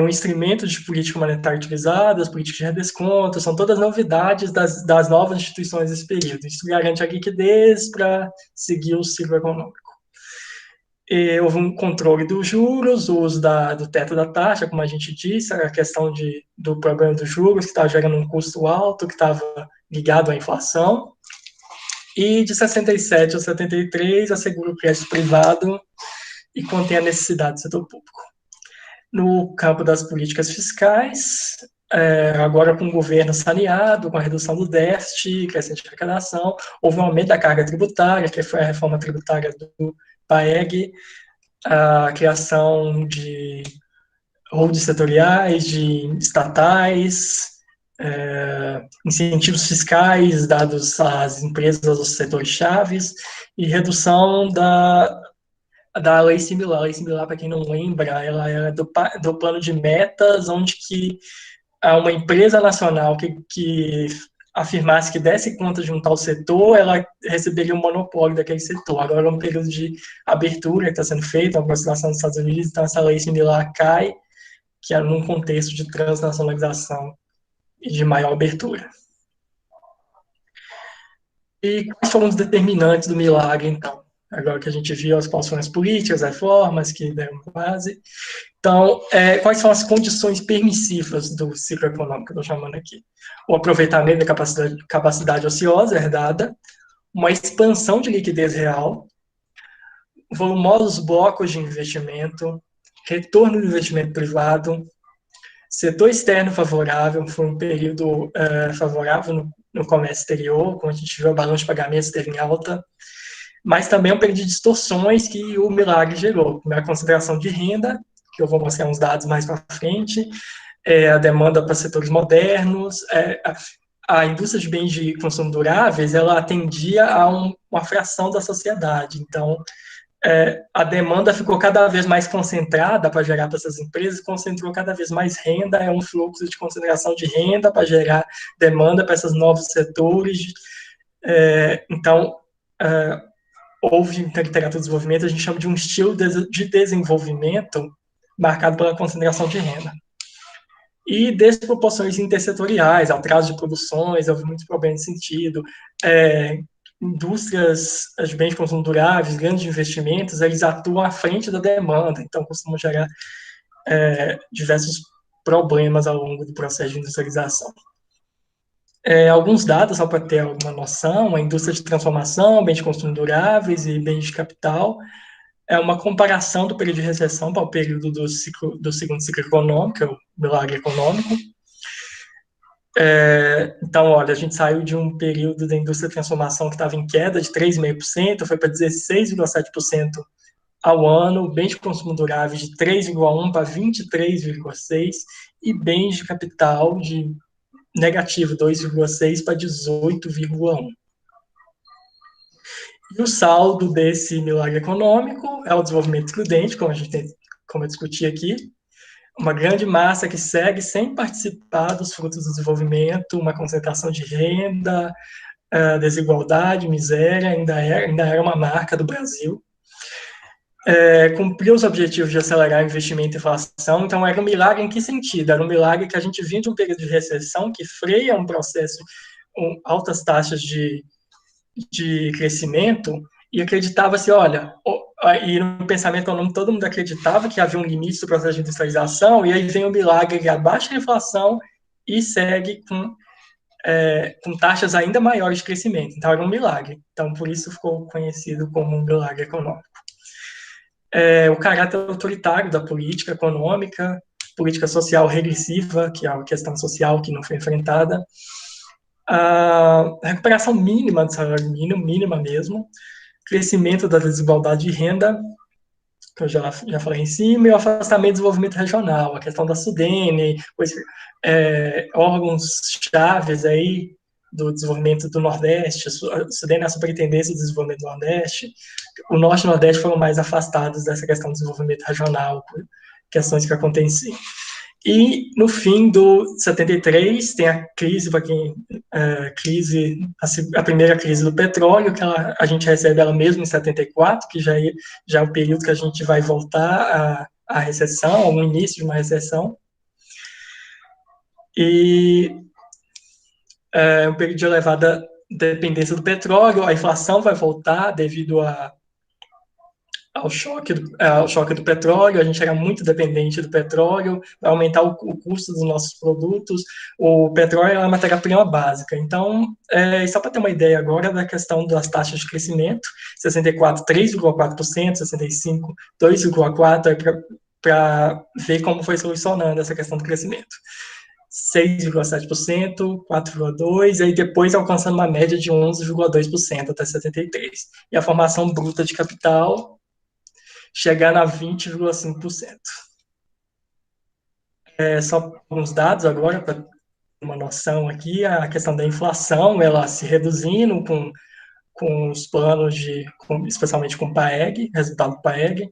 Um instrumento de política monetária utilizado, as políticas de redesconto, são todas novidades das novas instituições desse período. Isso garante a liquidez para seguir o ciclo econômico. Houve um controle dos juros, o uso do teto da taxa, como a gente disse, a questão do problema dos juros, que estava gerando um custo alto, que estava ligado à inflação. E de 67 a 73, assegura o crédito privado e contém a necessidade do setor público. No campo das políticas fiscais, agora com o governo saneado, com a redução do déficit, crescente arrecadação, houve um aumento da carga tributária, que foi a reforma tributária do PAEG, a criação de holds setoriais, de estatais, incentivos fiscais dados às empresas dos setores chaves e redução da lei similar. A lei similar, para quem não lembra, ela era do plano de metas, onde que uma empresa nacional que afirmasse que desse conta de um tal setor, ela receberia um monopólio daquele setor. Agora é um período de abertura que está sendo feito, uma aproximação dos Estados Unidos, então essa lei similar cai, que é num contexto de transnacionalização e de maior abertura. E quais foram os determinantes do milagre, então? Agora que a gente viu as quais foram as políticas, as reformas que deram base. Então, quais são as condições permissivas do ciclo econômico, que eu estou chamando aqui? O aproveitamento da capacidade ociosa herdada, uma expansão de liquidez real, volumosos blocos de investimento, retorno do investimento privado, setor externo favorável, foi um período favorável no comércio exterior, como a gente viu, o balanço de pagamentos esteve em alta, mas também um período de distorções que o milagre gerou, como a concentração de renda, que eu vou mostrar uns dados mais para frente, a demanda para setores modernos, a indústria de bens de consumo duráveis, ela atendia a uma fração da sociedade, então a demanda ficou cada vez mais concentrada para gerar para essas empresas, concentrou cada vez mais renda, é um fluxo de concentração de renda para gerar demanda para esses novos setores, então houve na literatura de desenvolvimento, a gente chama de um estilo de desenvolvimento marcado pela concentração de renda. E desproporções intersetoriais, atraso de produções, houve muitos problemas nesse sentido. Indústrias de bens de consumo duráveis, grandes investimentos, eles atuam à frente da demanda, então costumam gerar diversos problemas ao longo do processo de industrialização. Alguns dados, só para ter alguma noção: a indústria de transformação, bens de consumo duráveis e bens de capital, é uma comparação do período de recessão para o período do segundo ciclo econômico, é o milagre econômico. Então, olha, a gente saiu de um período da indústria de transformação que estava em queda de 3,5%, foi para 16,7% ao ano, bens de consumo duráveis de 3,1% para 23,6%, e bens de capital de negativo 2,6% para 18,1%. E o saldo desse milagre econômico é o desenvolvimento excludente, como eu discuti aqui, uma grande massa que segue sem participar dos frutos do desenvolvimento, uma concentração de renda, desigualdade, miséria, ainda era uma marca do Brasil. Cumpriu os objetivos de acelerar investimento e inflação. Então, era um milagre em que sentido? Era um milagre que a gente vinha de um período de recessão que freia um processo com altas taxas de crescimento, e acreditava-se, olha, e no pensamento econômico todo mundo acreditava que havia um limite do processo de industrialização, e aí vem o milagre que abaixa a inflação e segue com taxas ainda maiores de crescimento. Então, era um milagre. Então, por isso ficou conhecido como um milagre econômico. O caráter autoritário da política econômica, política social regressiva, que é a questão social que não foi enfrentada, a recuperação mínima do salário mínimo, mínima mesmo, crescimento da desigualdade de renda, que eu já falei em cima, e o afastamento do desenvolvimento regional, a questão da SUDENE, órgãos chaves aí do desenvolvimento do Nordeste, a SUDENE é a Superintendência do Desenvolvimento do Nordeste, o Norte e o Nordeste foram mais afastados dessa questão do desenvolvimento regional, por questões que aconteciam. E no fim do 73 tem a crise, a primeira crise do petróleo, que a gente recebe ela mesmo em 74, que já é o período que a gente vai voltar à recessão, ao início de uma recessão. E um período de elevada dependência do petróleo, a inflação vai voltar devido ao choque do petróleo, a gente era muito dependente do petróleo, vai aumentar o custo dos nossos produtos, o petróleo é uma matéria-prima básica. Então, só para ter uma ideia agora da questão das taxas de crescimento, 64, 3,4%, 65, 2,4%, para ver como foi solucionando essa questão do crescimento. 6,7%, 4,2%, e aí depois alcançando uma média de 11,2% até 73%. E a formação bruta de capital chegando a 20,5%. Só alguns dados agora, para ter uma noção aqui, a questão da inflação, ela se reduzindo com os planos especialmente com o PAEG, resultado do PAEG.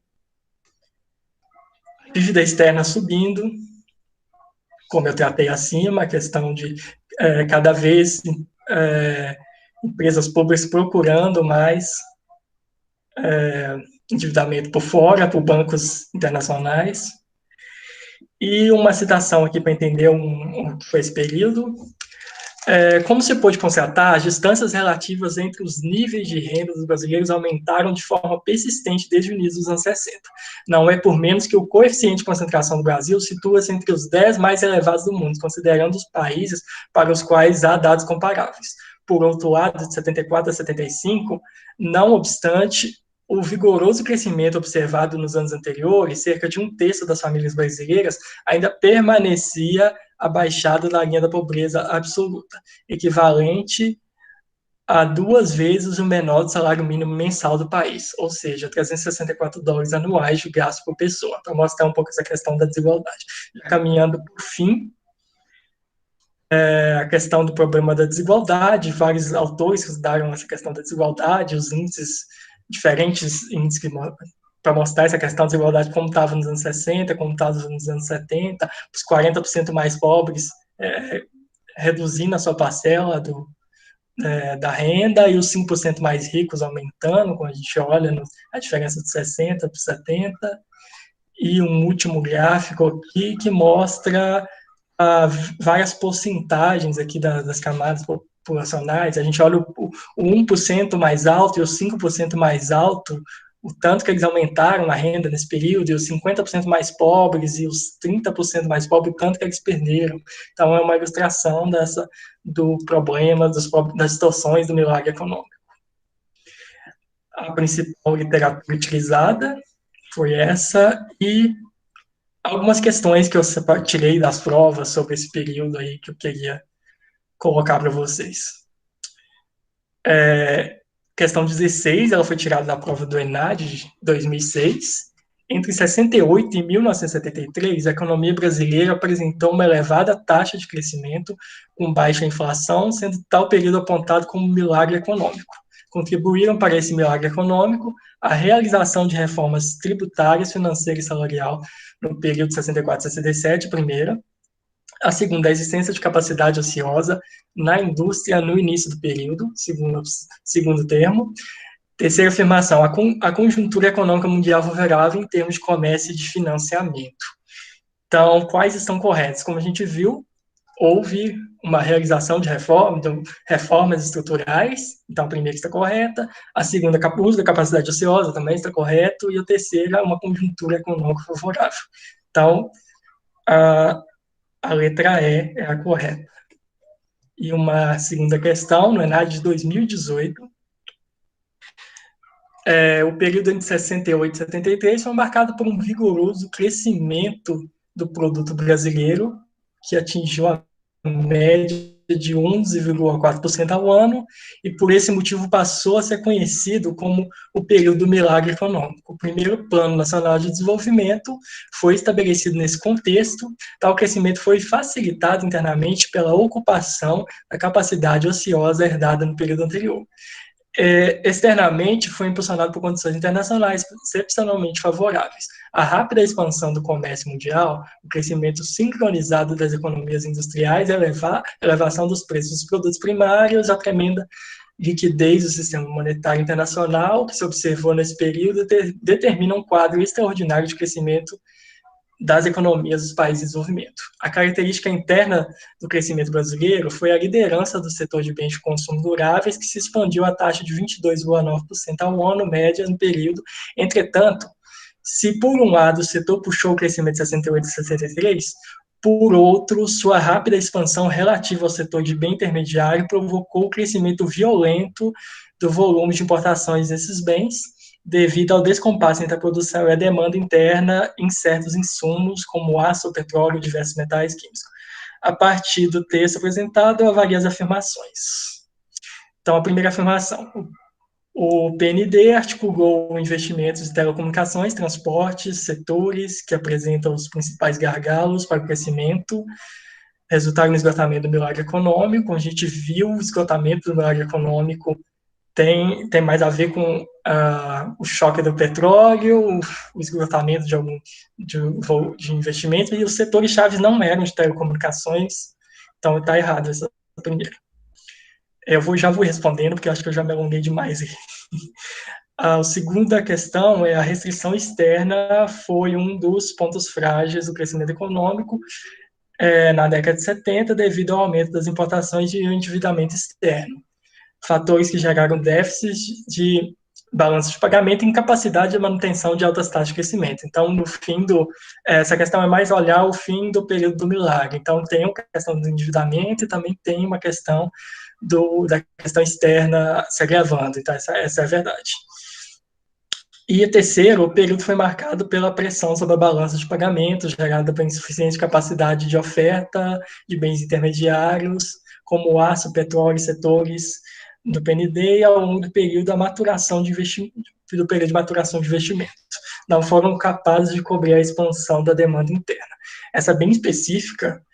A dívida externa subindo, como eu tratei acima, a questão de cada vez empresas públicas procurando mais endividamento por fora, por bancos internacionais. E uma citação aqui para entender o que foi esse período. Como se pôde constatar, as distâncias relativas entre os níveis de renda dos brasileiros aumentaram de forma persistente desde o início dos anos 60. Não é por menos que o coeficiente de concentração do Brasil situa-se entre os 10 mais elevados do mundo, considerando os países para os quais há dados comparáveis. Por outro lado, de 74 a 75, não obstante o vigoroso crescimento observado nos anos anteriores, cerca de 1/3 das famílias brasileiras ainda permanecia abaixada da linha da pobreza absoluta, equivalente a 2 vezes o menor do salário mínimo mensal do país, ou seja, $364 anuais de gasto por pessoa, para mostrar um pouco essa questão da desigualdade. Já caminhando para o fim, a questão do problema da desigualdade, vários autores estudaram essa questão da desigualdade, os índices, diferentes índices para mostrar essa questão da desigualdade, como estava nos anos 60, como estava nos anos 70, os 40% mais pobres reduzindo a sua parcela da renda, e os 5% mais ricos aumentando, quando a gente olha a diferença de 60 para 70, e um último gráfico aqui que mostra várias porcentagens aqui das camadas populacionais. A gente olha o 1% mais alto e o 5% mais alto o tanto que eles aumentaram a renda nesse período, e os 50% mais pobres e os 30% mais pobres, o tanto que eles perderam. Então, é uma ilustração do problema, das distorções do milagre econômico. A principal literatura utilizada foi essa, e algumas questões que eu tirei das provas sobre esse período aí que eu queria colocar para vocês. Questão 16, ela foi tirada da prova do ENAD de 2006. Entre 68 e 1973, a economia brasileira apresentou uma elevada taxa de crescimento com baixa inflação, sendo tal período apontado como milagre econômico. Contribuíram para esse milagre econômico a realização de reformas tributárias, financeira e salarial no período de 64 a 67, primeira. A segunda, a existência de capacidade ociosa na indústria no início do período, segundo termo. Terceira afirmação, a conjuntura econômica mundial favorável em termos de comércio e de financiamento. Então, quais estão corretos? Como a gente viu, houve uma realização de reformas estruturais, então a primeira está correta, a segunda, o uso da capacidade ociosa também está correto, e a terceira, uma conjuntura econômica favorável. Então, a letra E é a correta. E uma segunda questão, no ENAD de 2018, o período entre 68 e 73 foi marcado por um vigoroso crescimento do produto brasileiro, que atingiu a média de 11,4% ao ano, e por esse motivo passou a ser conhecido como o período do milagre econômico. O primeiro Plano Nacional de Desenvolvimento foi estabelecido nesse contexto. Tal crescimento foi facilitado internamente pela ocupação da capacidade ociosa herdada no período anterior. Externamente, foi impulsionado por condições internacionais excepcionalmente favoráveis. A rápida expansão do comércio mundial, o crescimento sincronizado das economias industriais, a elevação dos preços dos produtos primários, a tremenda liquidez do sistema monetário internacional que se observou nesse período determina um quadro extraordinário de crescimento das economias dos países em desenvolvimento. A característica interna do crescimento brasileiro foi a liderança do setor de bens de consumo duráveis, que se expandiu a taxa de 22,9% ao ano, média, no período. Entretanto, se por um lado o setor puxou o crescimento de 68 e 63, por outro, sua rápida expansão relativa ao setor de bem intermediário provocou o crescimento violento do volume de importações desses bens, devido ao descompasso entre a produção e a demanda interna em certos insumos, como aço, petróleo e diversos metais químicos. A partir do texto apresentado, eu avalio as afirmações. Então, a primeira afirmação. O PND articulou investimentos em telecomunicações, transportes, setores que apresentam os principais gargalos para o crescimento, resultaram no esgotamento do milagre econômico. A gente viu o esgotamento do milagre econômico tem mais a ver com o choque do petróleo, o esgotamento de investimentos, e os setores chaves não eram de telecomunicações, então está errado essa primeira. Já vou respondendo, porque eu acho que eu já me alonguei demais. A segunda questão é a restrição externa foi um dos pontos frágeis do crescimento econômico na década de 70, devido ao aumento das importações e o endividamento externo. Fatores que geraram déficits de balanço de pagamento e incapacidade de manutenção de altas taxas de crescimento. Então, no fim essa questão é mais olhar o fim do período do milagre. Então, tem uma questão do endividamento e também tem uma questão da questão externa se agravando. Então, essa é a verdade. E terceiro, o período foi marcado pela pressão sobre a balança de pagamento, gerada pela insuficiente capacidade de oferta de bens intermediários, como aço, petróleo e setores do PND, e ao longo do período a maturação de investimento, do período de maturação de investimentos. Não foram capazes de cobrir a expansão da demanda interna. Essa bem específica,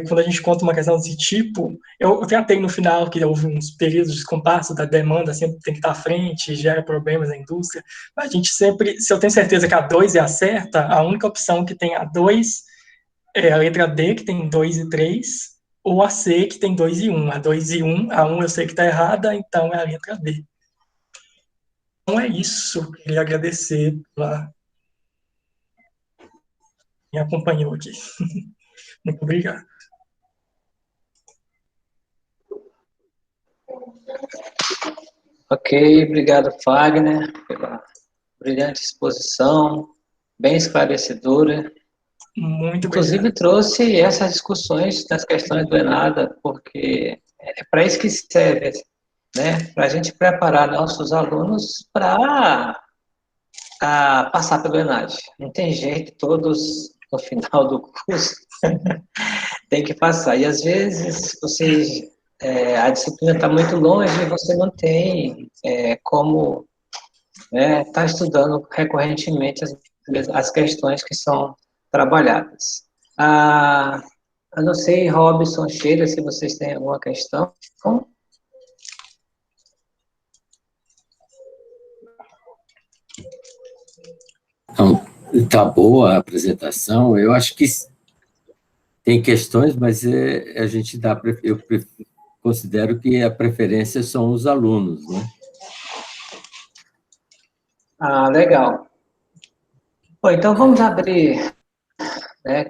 quando a gente conta uma questão desse tipo, eu tratei no final que houve uns períodos de descompasso da demanda, sempre tem que estar à frente, gera problemas na indústria, mas a gente sempre, se eu tenho certeza que a 2 é a certa, a única opção que tem a 2 é a letra D, que tem 2 e 3, ou a C, que tem 2 e 1. A 2 e 1, a 1 eu sei que está errada, então é a letra D. Então é isso. Queria agradecer pela me acompanhou aqui. Muito obrigado. Ok, obrigado, Fagner, pela brilhante exposição, bem esclarecedora. Muito Inclusive, obrigado. trouxe essas discussões das questões do ENADA, porque é para isso que serve, né? Para a gente preparar nossos alunos para passar pelo ENAD. Não tem jeito, todos no final do curso tem que passar. E às vezes a disciplina está muito longe e você não tem como estar estudando recorrentemente as questões que são trabalhadas. Eu não sei, Robson, Sheila, se vocês têm alguma questão. Então, tá boa a apresentação. Eu acho que tem questões, mas a gente considero que a preferência são os alunos, né? Legal. Bom, então vamos abrir, né,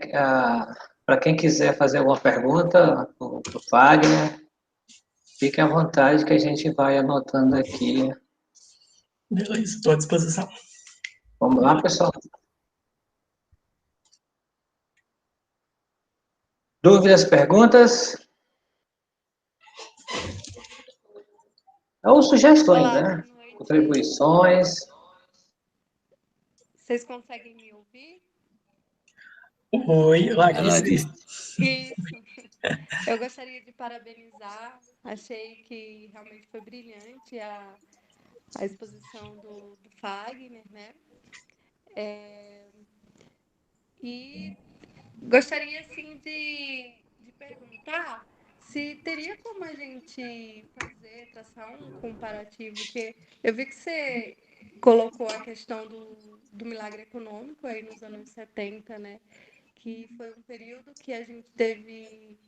para quem quiser fazer alguma pergunta para o Wagner, fique à vontade que a gente vai anotando aqui. Beleza, estou à disposição. Vamos lá, pessoal. Dúvidas, perguntas? Ou sugestões, Olá, né? Contribuições. vocês conseguem me ouvir? Oi, Larissa. Isso. Eu gostaria de parabenizar. Achei que realmente foi brilhante a exposição do Fagner, né? E gostaria, assim, de perguntar se teria como a gente traçar um comparativo, que eu vi que você colocou a questão do milagre econômico aí nos anos 70, né? Que foi um período que a gente teve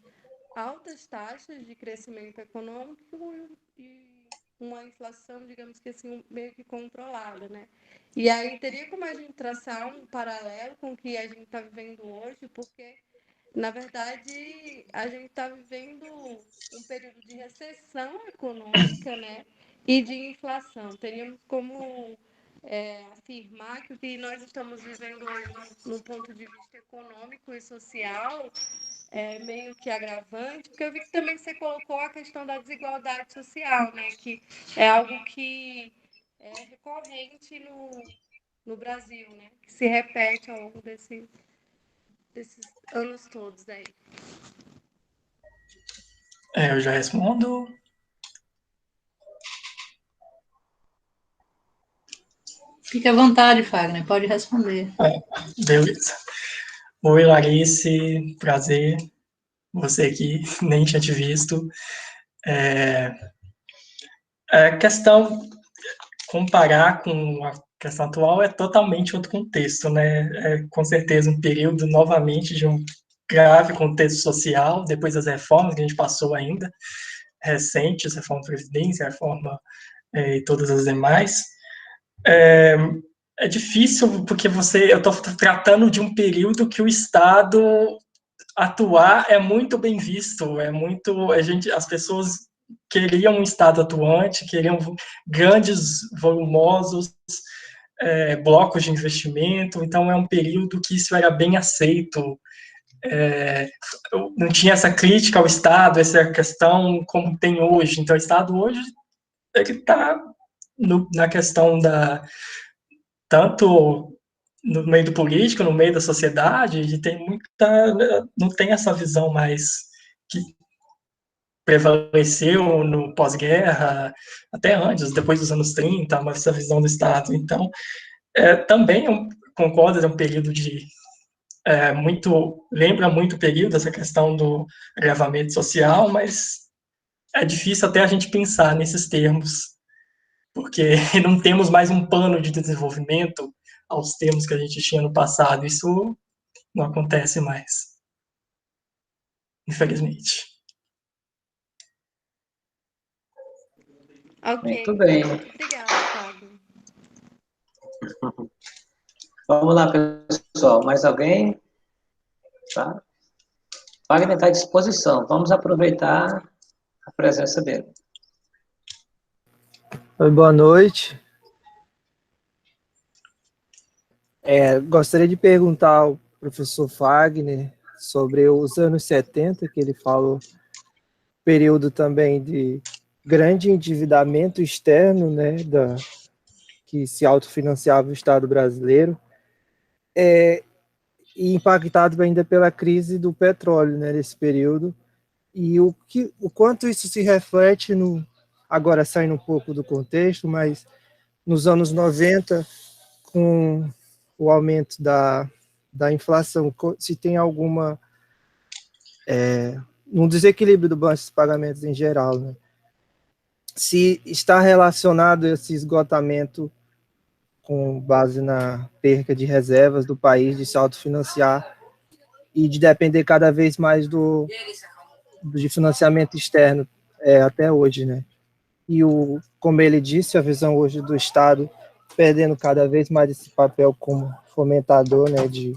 altas taxas de crescimento econômico e uma inflação, digamos que assim, meio que controlada, né? E aí teria como a gente traçar um paralelo com o que a gente está vivendo hoje, porque, na verdade, a gente está vivendo um período de recessão econômica, né? E de inflação. Teríamos como afirmar que o que nós estamos vivendo hoje, no ponto de vista econômico e social, é meio que agravante, porque eu vi que também você colocou a questão da desigualdade social, né? Que é algo que é recorrente no Brasil, né? Que se repete ao longo desses anos todos aí. Eu já respondo. Fique à vontade, Fagner, pode responder. Beleza. Oi, Larissa, prazer. Você aqui, nem tinha te visto. A questão, comparar com a questão atual é totalmente outro contexto, né? Com certeza um período, novamente, de um grave contexto social, depois das reformas que a gente passou ainda, recentes, reforma da Previdência, reforma e todas as demais. É difícil, porque eu estou tratando de um período que o Estado atuar é muito bem visto, as pessoas queriam um Estado atuante, queriam grandes, volumosos blocos de investimento, então é um período que isso era bem aceito, não tinha essa crítica ao Estado, essa questão como tem hoje, então o Estado hoje ele está na questão tanto no meio do político, no meio da sociedade, e não tem essa visão mais que prevaleceu no pós-guerra, até antes, depois dos anos 30, mas essa visão do Estado. Então, também concordo, é um período lembra muito o período, essa questão do agravamento social, mas é difícil até a gente pensar nesses termos, porque não temos mais um plano de desenvolvimento aos termos que a gente tinha no passado. Isso não acontece mais, infelizmente. Ok. Muito bem. Obrigada, Fábio. Vamos lá, pessoal. Mais alguém? Tá? Wagner está à disposição. Vamos aproveitar a presença dele. Oi, boa noite. Gostaria de perguntar ao professor Fagner sobre os anos 70, que ele falou, período também de grande endividamento externo, né, que se autofinanciava o Estado brasileiro, e impactado ainda pela crise do petróleo, né, nesse período, e o quanto isso se reflete agora saindo um pouco do contexto, mas nos anos 90, com o aumento da inflação, se tem alguma um desequilíbrio do balanço de pagamentos em geral, né? Se está relacionado esse esgotamento com base na perca de reservas do país, de se autofinanciar e de depender cada vez mais de financiamento externo até hoje, né? E como ele disse, a visão hoje do Estado perdendo cada vez mais esse papel como fomentador, né, de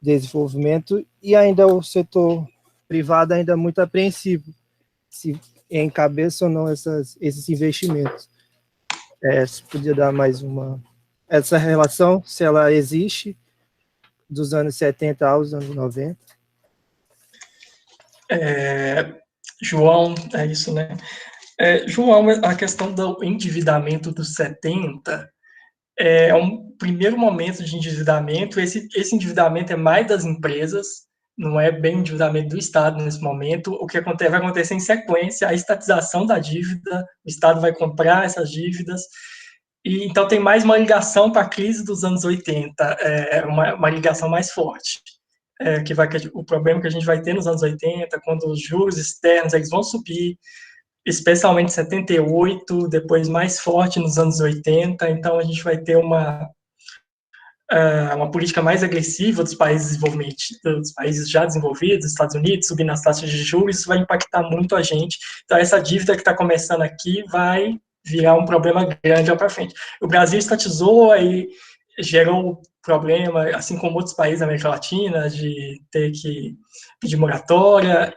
desenvolvimento, e ainda o setor privado ainda muito apreensivo se encabeça ou não esses investimentos. Se podia dar mais essa relação, se ela existe, dos anos 70 aos anos 90. João, é isso, né? João, a questão do endividamento dos 70 é um primeiro momento de endividamento. Esse endividamento é mais das empresas, não é bem endividamento do Estado nesse momento. O que vai acontecer em sequência, a estatização da dívida, o Estado vai comprar essas dívidas, e então tem mais uma ligação para a crise dos anos 80, uma ligação mais forte. O problema que a gente vai ter nos anos 80, quando os juros externos eles vão subir, especialmente em 78, depois mais forte nos anos 80, então a gente vai ter uma política mais agressiva dos países já desenvolvidos, Estados Unidos, subindo as taxas de juros, isso vai impactar muito a gente. Então essa dívida que está começando aqui vai virar um problema grande lá para frente. O Brasil estatizou, aí gerou problema, assim como outros países da América Latina, de ter que pedir moratória,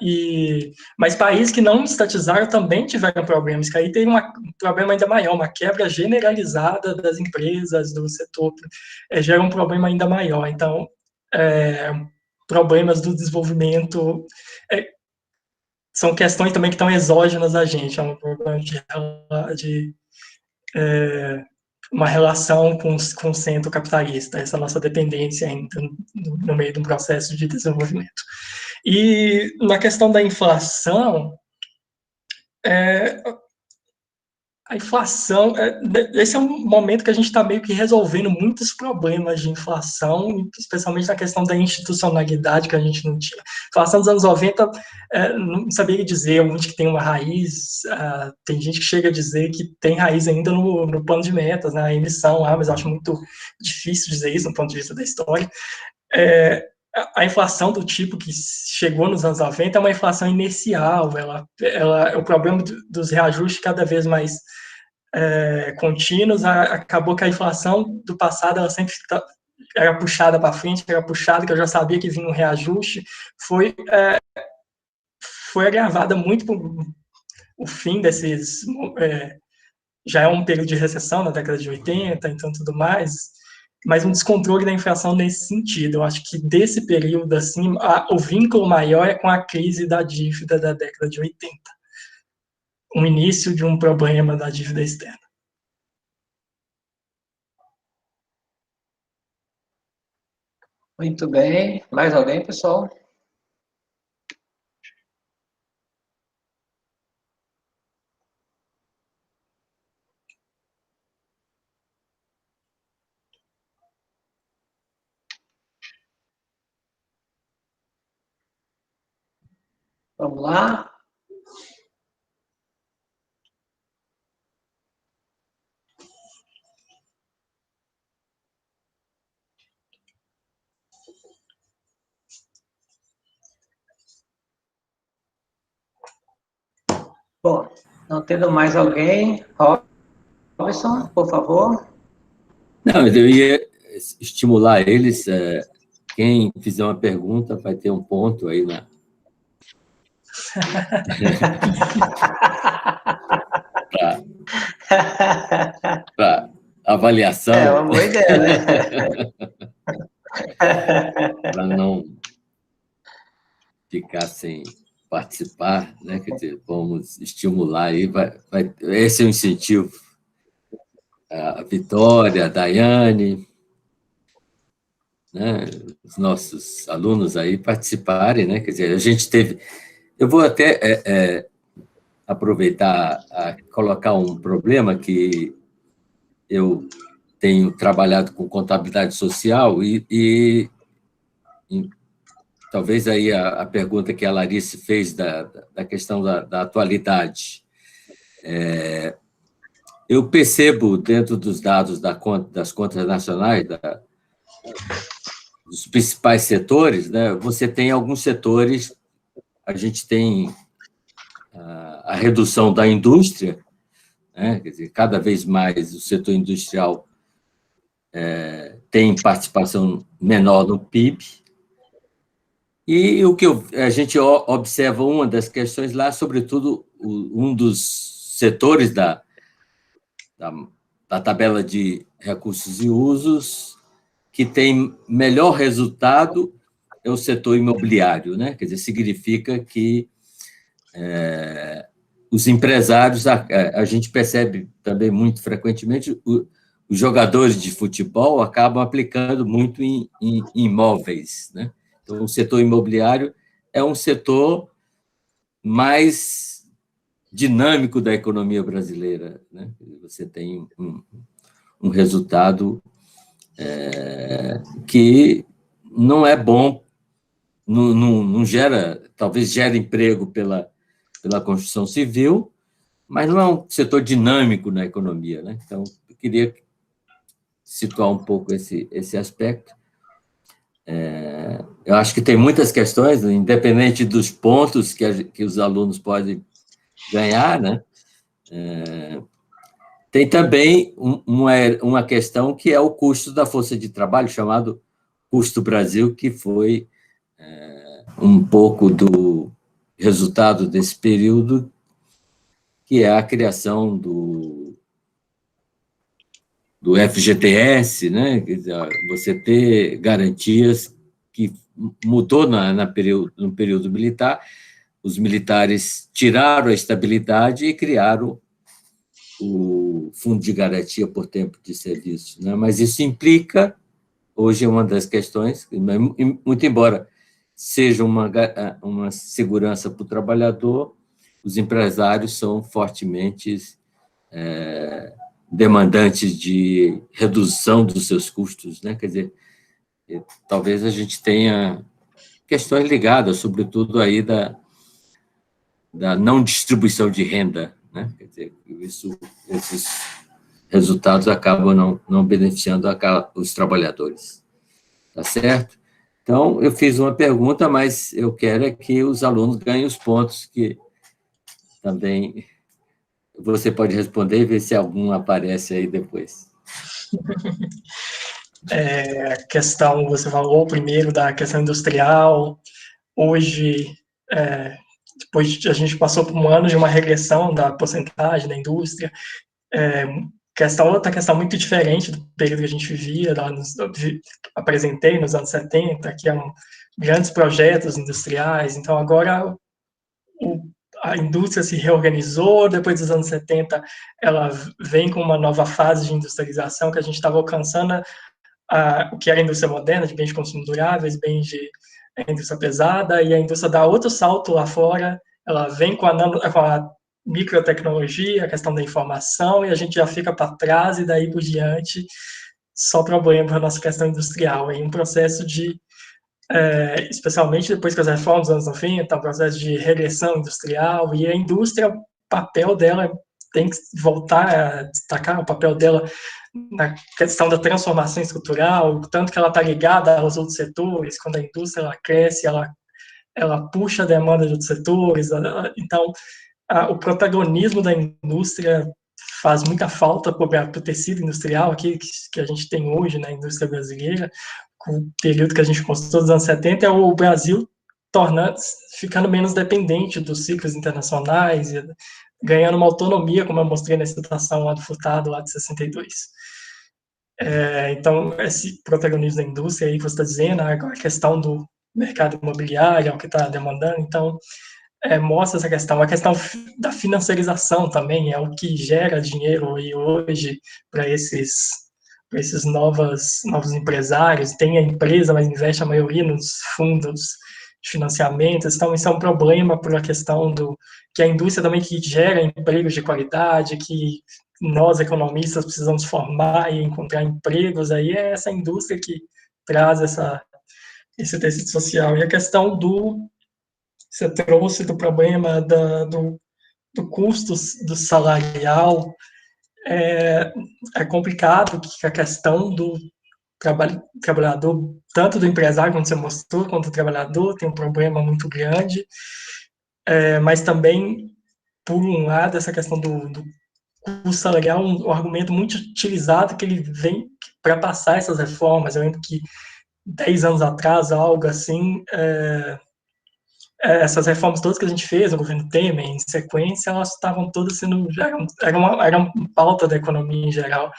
mas países que não estatizaram também tiveram problemas, que aí tem um problema ainda maior, uma quebra generalizada das empresas, do setor, gera um problema ainda maior. Então, problemas do desenvolvimento são questões também que estão exógenas a gente, é um problema de uma relação com o centro capitalista, essa nossa dependência ainda no meio de um processo de desenvolvimento. E na questão da inflação, a inflação, esse é um momento que a gente está meio que resolvendo muitos problemas de inflação, especialmente na questão da institucionalidade que a gente não tinha. A inflação dos anos 90, não sabia dizer onde que tem uma raiz, tem gente que chega a dizer que tem raiz ainda no plano de metas, na emissão, mas eu acho muito difícil dizer isso no ponto de vista da história. A inflação do tipo que chegou nos anos 90 é uma inflação inercial, o problema dos reajustes cada vez mais contínuos, acabou que a inflação do passado ela sempre era puxada para frente, que eu já sabia que vinha um reajuste, foi agravada muito por o fim desses... já é um período de recessão na década de 80, então tudo mais, mas um descontrole da inflação nesse sentido. Eu acho que desse período, assim, o vínculo maior é com a crise da dívida da década de 80. Um início de um problema da dívida externa. Muito bem. Mais alguém, pessoal? Vamos lá. Bom, não tendo mais alguém, Robson, por favor. Não, eu ia estimular eles, quem fizer uma pergunta vai ter um ponto aí para avaliação. É uma boa ideia, né? para não ficar sem participar, né? Quer dizer, vamos estimular aí, esse é o incentivo. A Vitória, a Daiane, né? Os nossos alunos aí participarem, né? Quer dizer, a gente teve... Eu vou até aproveitar a colocar um problema que eu tenho trabalhado com contabilidade social e talvez aí a pergunta que a Larice fez da questão da atualidade. Eu percebo, dentro dos dados das contas nacionais, dos principais setores, né, você tem alguns setores, a gente tem a redução da indústria, né, quer dizer, cada vez mais o setor industrial tem participação menor no PIB, e o que a gente observa, uma das questões lá, sobretudo, um dos setores da tabela de recursos e usos, que tem melhor resultado é o setor imobiliário, né? Quer dizer, significa que os empresários, a gente percebe também muito frequentemente, os jogadores de futebol acabam aplicando muito em imóveis, né? Então, o setor imobiliário é um setor mais dinâmico da economia brasileira, né? Você tem um resultado que não é bom, não gera, talvez gere emprego pela construção civil, mas não é um setor dinâmico na economia, né? Então, eu queria situar um pouco esse aspecto. Eu acho que tem muitas questões, independente dos pontos que os alunos podem ganhar, né? Tem também uma questão que é o custo da força de trabalho, chamado Custo Brasil, que foi um pouco do resultado desse período, que é a criação do FGTS, né? Quer dizer, você ter garantias que mudou no período militar, os militares tiraram a estabilidade e criaram o Fundo de Garantia por Tempo de Serviço, né? Mas isso implica, hoje é uma das questões, muito embora seja uma segurança para o trabalhador, os empresários são fortemente demandantes de redução dos seus custos, né? Quer dizer, talvez a gente tenha questões ligadas, sobretudo aí da não distribuição de renda, né? Quer dizer, esses resultados acabam não beneficiando os trabalhadores, tá certo? Então, eu fiz uma pergunta, mas eu quero que os alunos ganhem os pontos, que também você pode responder e ver se algum aparece aí depois. Questão, você falou primeiro da questão industrial. Hoje, depois a gente passou por um ano de uma regressão da porcentagem da indústria, outra questão muito diferente do período que a gente vivia, apresentei nos anos 70, que eram grandes projetos industriais. Então, agora a indústria se reorganizou, depois dos anos 70, ela vem com uma nova fase de industrialização, que a gente estava alcançando o que era a indústria moderna, de bens de consumo duráveis, bens de indústria pesada, e a indústria dá outro salto lá fora, ela vem com a microtecnologia, a questão da informação, e a gente já fica para trás, e daí por diante, só problema para a nossa questão industrial. É um processo de, especialmente depois que as reformas dos anos 90, um processo de regressão industrial, e a indústria, o papel dela tem que voltar a destacar, o papel dela na questão da transformação estrutural, tanto que ela está ligada aos outros setores. Quando a indústria ela cresce, ela puxa a demanda de outros setores. Então, o protagonismo da indústria faz muita falta para o tecido industrial aqui que a gente tem hoje na indústria brasileira, com o período que a gente construiu dos anos 70, é o Brasil ficando menos dependente dos ciclos internacionais, ganhando uma autonomia, como eu mostrei na citação lá do Furtado, lá de 62. Então, esse protagonismo da indústria aí que você está dizendo, agora a questão do mercado imobiliário, é o que está demandando, então, mostra essa questão. A questão da financiarização também é o que gera dinheiro aí hoje para esses novos empresários. Tem a empresa, mas investe a maioria nos fundos de financiamento. Então, isso é um problema por a questão que a indústria também que gera empregos de qualidade, que nós, economistas, precisamos formar e encontrar empregos. Aí é essa indústria que traz esse tecido social. E a questão você trouxe do problema do custo do salarial, é complicado, que a questão do trabalhador, tanto do empresário, como você mostrou, quanto do trabalhador, tem um problema muito grande, mas também, por um lado, essa questão do custo salarial, um argumento muito utilizado, que ele vem para passar essas reformas. Eu lembro que 10 anos atrás, algo assim, essas reformas todas que a gente fez no governo Temer, em sequência, elas estavam todas sendo, era uma pauta da economia em geral,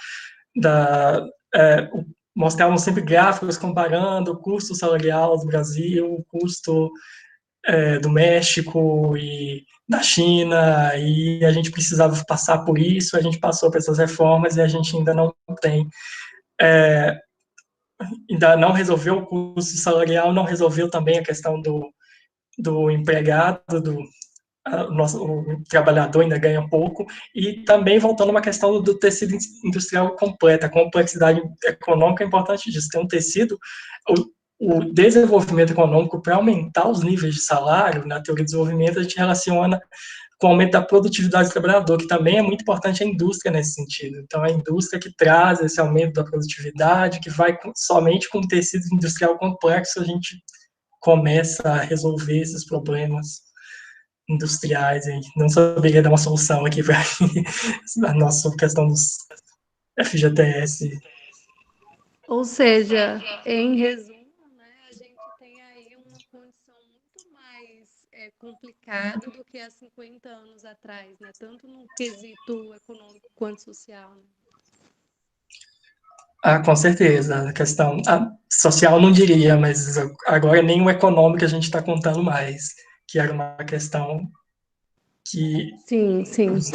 mostravam sempre gráficos comparando o custo salarial do Brasil, o custo do México e da China, e a gente precisava passar por isso, a gente passou por essas reformas e a gente ainda não tem, ainda não resolveu o custo salarial, não resolveu também a questão do empregado, o trabalhador ainda ganha pouco, e também voltando a uma questão do tecido industrial completo, a complexidade econômica é importante disso, ter um tecido, o desenvolvimento econômico para aumentar os níveis de salário, na teoria de desenvolvimento a gente relaciona com o aumento da produtividade do trabalhador, que também é muito importante a indústria nesse sentido. Então, é a indústria que traz esse aumento da produtividade, que vai somente com o tecido industrial complexo a gente começa a resolver esses problemas industriais. E não saberia dar uma solução aqui para a nossa questão dos FGTS. Ou seja, em resumo, né, a gente tem aí uma condição muito mais complicada do que há 50 anos atrás, né? Tanto no quesito econômico quanto social. Né? Com certeza. A questão social não diria, mas agora nem o econômico a gente está contando mais, que era uma questão que sim. Nos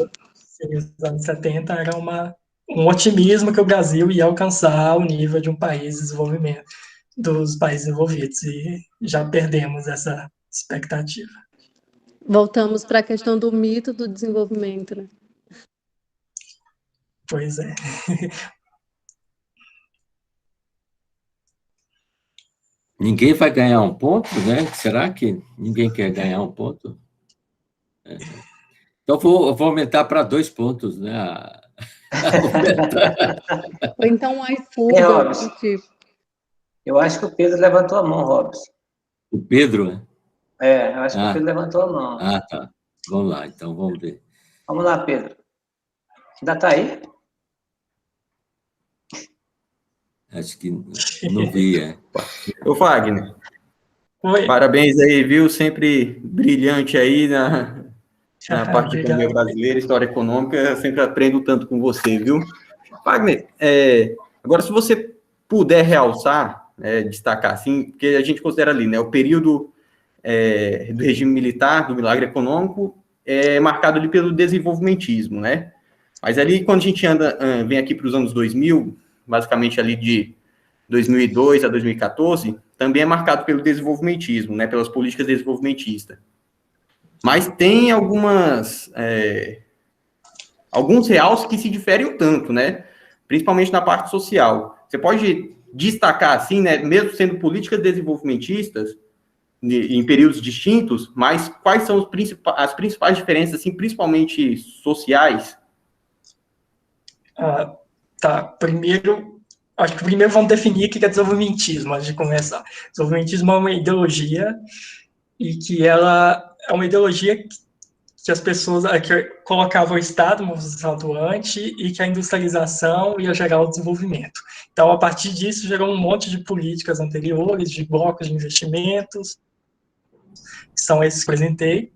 anos 70 era um otimismo que o Brasil ia alcançar o nível de um país de desenvolvimento, dos países desenvolvidos, e já perdemos essa expectativa. Voltamos para a questão do mito do desenvolvimento, né? Pois é. Ninguém vai ganhar um ponto, né? Será que ninguém quer ganhar um ponto? Então, vou aumentar para 2 pontos, né? Ou então um iFood, Robson, tipo. Eu acho que o Pedro levantou a mão, Robson. O Pedro? Eu acho que o Pedro levantou a mão. Tá. Vamos lá, então, vamos ver. Vamos lá, Pedro. Ainda está aí? Acho que não vi, Ô, Fagner. Oi. Parabéns aí, viu? Sempre brilhante aí na parte de economia brasileira, história econômica. Sempre aprendo tanto com você, viu? Fagner, agora, se você puder realçar, destacar assim, porque a gente considera ali, né, o período do regime militar, do milagre econômico, é marcado ali pelo desenvolvimentismo, né? Mas ali, quando a gente vem aqui para os anos 2000, basicamente ali de 2002 a 2014, também é marcado pelo desenvolvimentismo, né, pelas políticas desenvolvimentistas. Mas tem alguns realces que se diferem um tanto, né, principalmente na parte social. Você pode destacar, assim, né, mesmo sendo políticas desenvolvimentistas, em períodos distintos, mas quais são as principais diferenças, assim, principalmente sociais? Tá, acho que primeiro vamos definir o que é desenvolvimentismo, antes de começar. Desenvolvimentismo é uma ideologia, e que ela é uma ideologia que as pessoas que colocavam o Estado como atuante e que a industrialização ia gerar o desenvolvimento. Então, a partir disso, gerou um monte de políticas anteriores, de blocos de investimentos, que são esses que eu apresentei.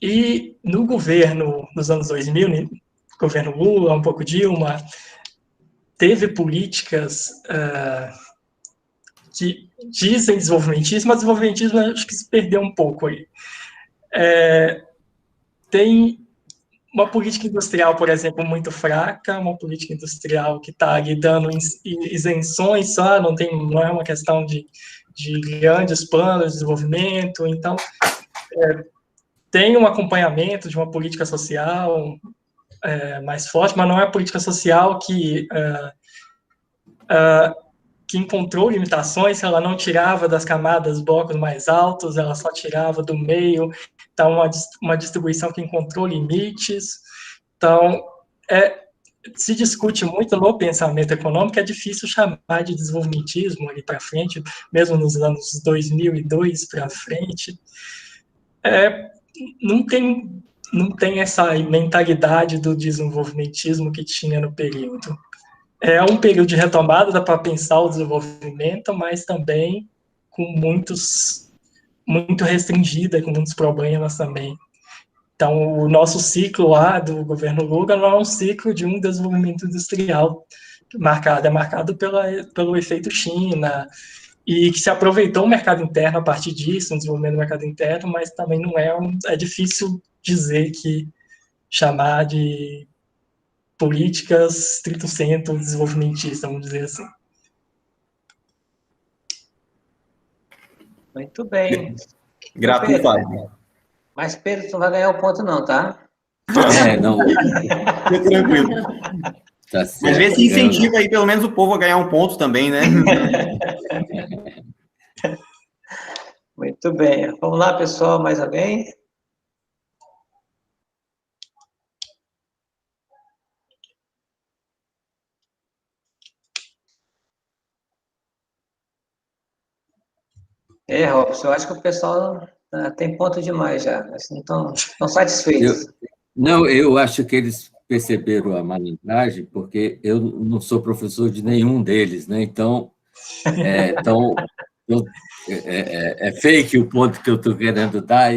E no governo, nos anos 2000, né, governo Lula, um pouco Dilma, teve políticas que dizem desenvolvimentismo, mas desenvolvimentismo acho que se perdeu um pouco aí. Tem uma política industrial, por exemplo, muito fraca, uma política industrial que está ali dando isenções só, não é uma questão de grandes planos de desenvolvimento, então tem um acompanhamento de uma política social mais forte, mas não é a política social que encontrou limitações, ela não tirava das camadas blocos mais altos, ela só tirava do meio, então uma distribuição que encontrou limites. Então, se discute muito no pensamento econômico, é difícil chamar de desenvolvimentismo ali para frente, mesmo nos anos 2002 para frente. Não tem essa mentalidade do desenvolvimentismo que tinha no período. É um período de retomada, dá para pensar o desenvolvimento, mas também com muito restringida, com muitos problemas também. Então, o nosso ciclo lá do governo Lula não é um ciclo de um desenvolvimento industrial é marcado pelo efeito China, e que se aproveitou o mercado interno a partir disso, o desenvolvimento do mercado interno, mas também não é difícil dizer chamar de políticas stricto sensu desenvolvimentistas, vamos dizer assim. Muito bem. Grato, Fábio. Mas Pedro, tu não vai ganhar o ponto não, tá? Não. Fica tranquilo. Tá certo, mas vê se incentiva aí pelo menos o povo a ganhar um ponto também, né? Muito bem. Vamos lá, pessoal, mais alguém? Robson, eu acho que o pessoal tem ponto demais já, mas não estão satisfeitos. Eu acho que eles perceberam a malandragem, porque eu não sou professor de nenhum deles, né? Então, é fake o ponto que eu estou querendo dar.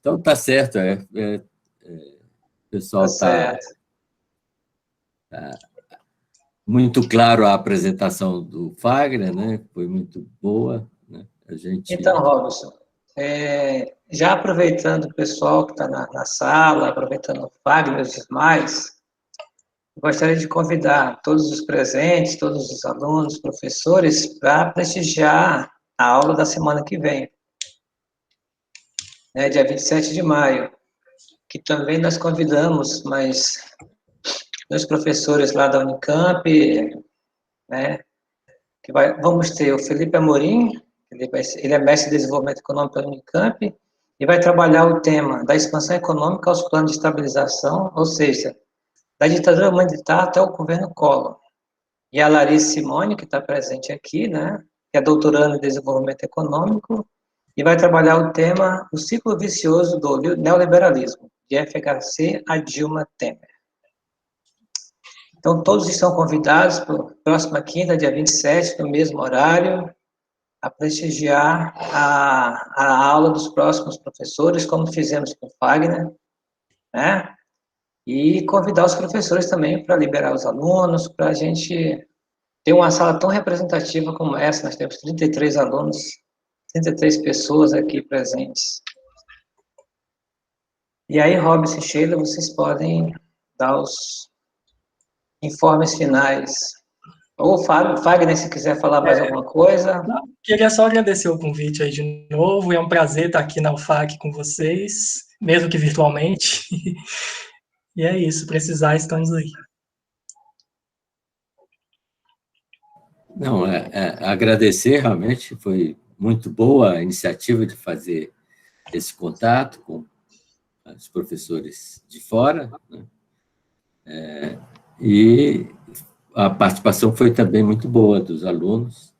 Então, tá certo. O pessoal está muito claro a apresentação do Fagner, né? Foi muito boa. Né? Então, Robson, já aproveitando o pessoal que está na sala, aproveitando o Fagner e os demais, gostaria de convidar todos os presentes, todos os alunos, professores, para prestigiar a aula da semana que vem, né, dia 27 de maio, que também nós convidamos meus professores lá da Unicamp, né, vamos ter o Felipe Amorim, ele é mestre de desenvolvimento econômico da Unicamp, e vai trabalhar o tema da expansão econômica aos planos de estabilização, ou seja, da ditadura militar até o governo Collor. E a Larissa Simone, que está presente aqui, né, que é doutoranda em desenvolvimento econômico, e vai trabalhar o tema o ciclo vicioso do neoliberalismo, de FHC a Dilma Temer. Então, todos estão convidados para a próxima quinta, dia 27, no mesmo horário, a prestigiar a aula dos próximos professores, como fizemos com o Fagner, né? E convidar os professores também para liberar os alunos, para a gente ter uma sala tão representativa como essa. Nós temos 33 alunos, 33 pessoas aqui presentes. E aí, Robson e Sheila, vocês podem dar os informes finais. Ou Fagner, se quiser falar mais alguma coisa. Não, queria só agradecer o convite aí de novo. É um prazer estar aqui na UFAC com vocês, mesmo que virtualmente. E é isso, precisar, estamos aí. Não, agradecer, realmente, foi muito boa a iniciativa de fazer esse contato com os professores de fora, né? E a participação foi também muito boa dos alunos.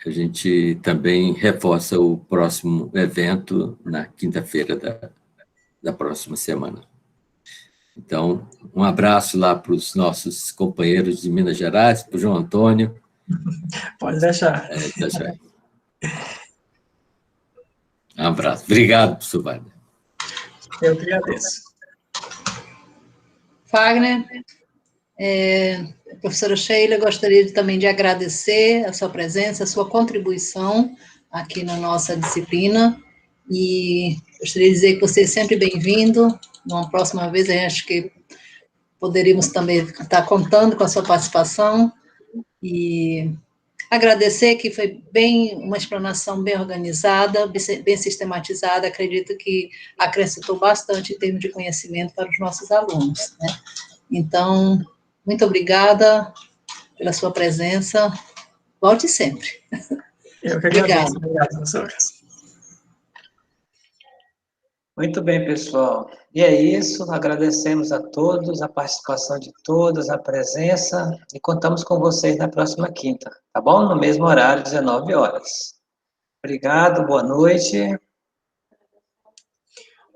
A gente também reforça o próximo evento na quinta-feira da próxima semana. Então, um abraço lá para os nossos companheiros de Minas Gerais, para o João Antônio. Pode deixar. Um abraço. Obrigado, professor Wagner. Eu que agradeço. Fagner, professora Sheila, gostaria também de agradecer a sua presença, a sua contribuição aqui na nossa disciplina, e gostaria de dizer que você é sempre bem-vindo. Numa próxima vez, eu acho que poderíamos também estar contando com a sua participação, e agradecer que foi uma explanação bem organizada, bem sistematizada, acredito que acrescentou bastante em termos de conhecimento para os nossos alunos, né? Então, muito obrigada pela sua presença, volte sempre. Eu que agradeço. Obrigado, professores. Muito bem, pessoal. E é isso, agradecemos a todos, a participação de todos, a presença, e contamos com vocês na próxima quinta, tá bom? No mesmo horário, 19 horas. Obrigado, boa noite.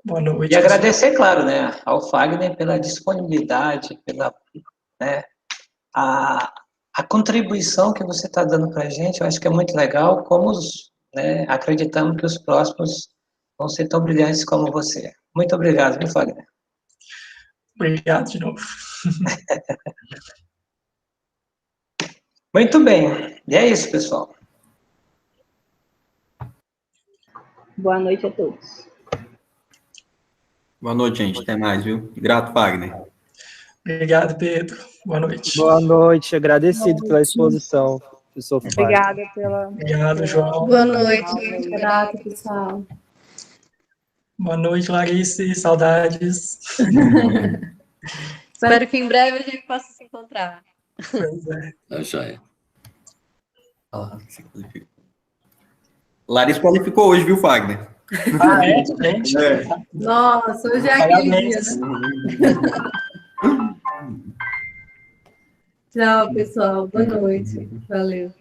Boa noite. E agradecer, claro, né, ao Fagner pela disponibilidade, pela, né, a contribuição que você está dando para a gente. Eu acho que é muito legal, como né, acreditamos que os próximos vão ser tão brilhantes como você. Muito obrigado, viu, Fagner? Obrigado de novo. Muito bem. E é isso, pessoal. Boa noite a todos. Boa noite, gente. Até mais, viu? Grato, Fagner. Obrigado, Pedro. Boa noite. Boa noite. Agradecido pela exposição, professor Fagner. Obrigada pela... Obrigado, João. Boa noite. Grato, pessoal. Boa noite, Larissa. Saudades. Espero que em breve a gente possa se encontrar. Pois é. Tá joia. Larissa qualificou hoje, viu, Fagner? Ah, é, gente? É. Nossa, hoje é aquele dia, né? Tchau, pessoal. Boa noite. Valeu.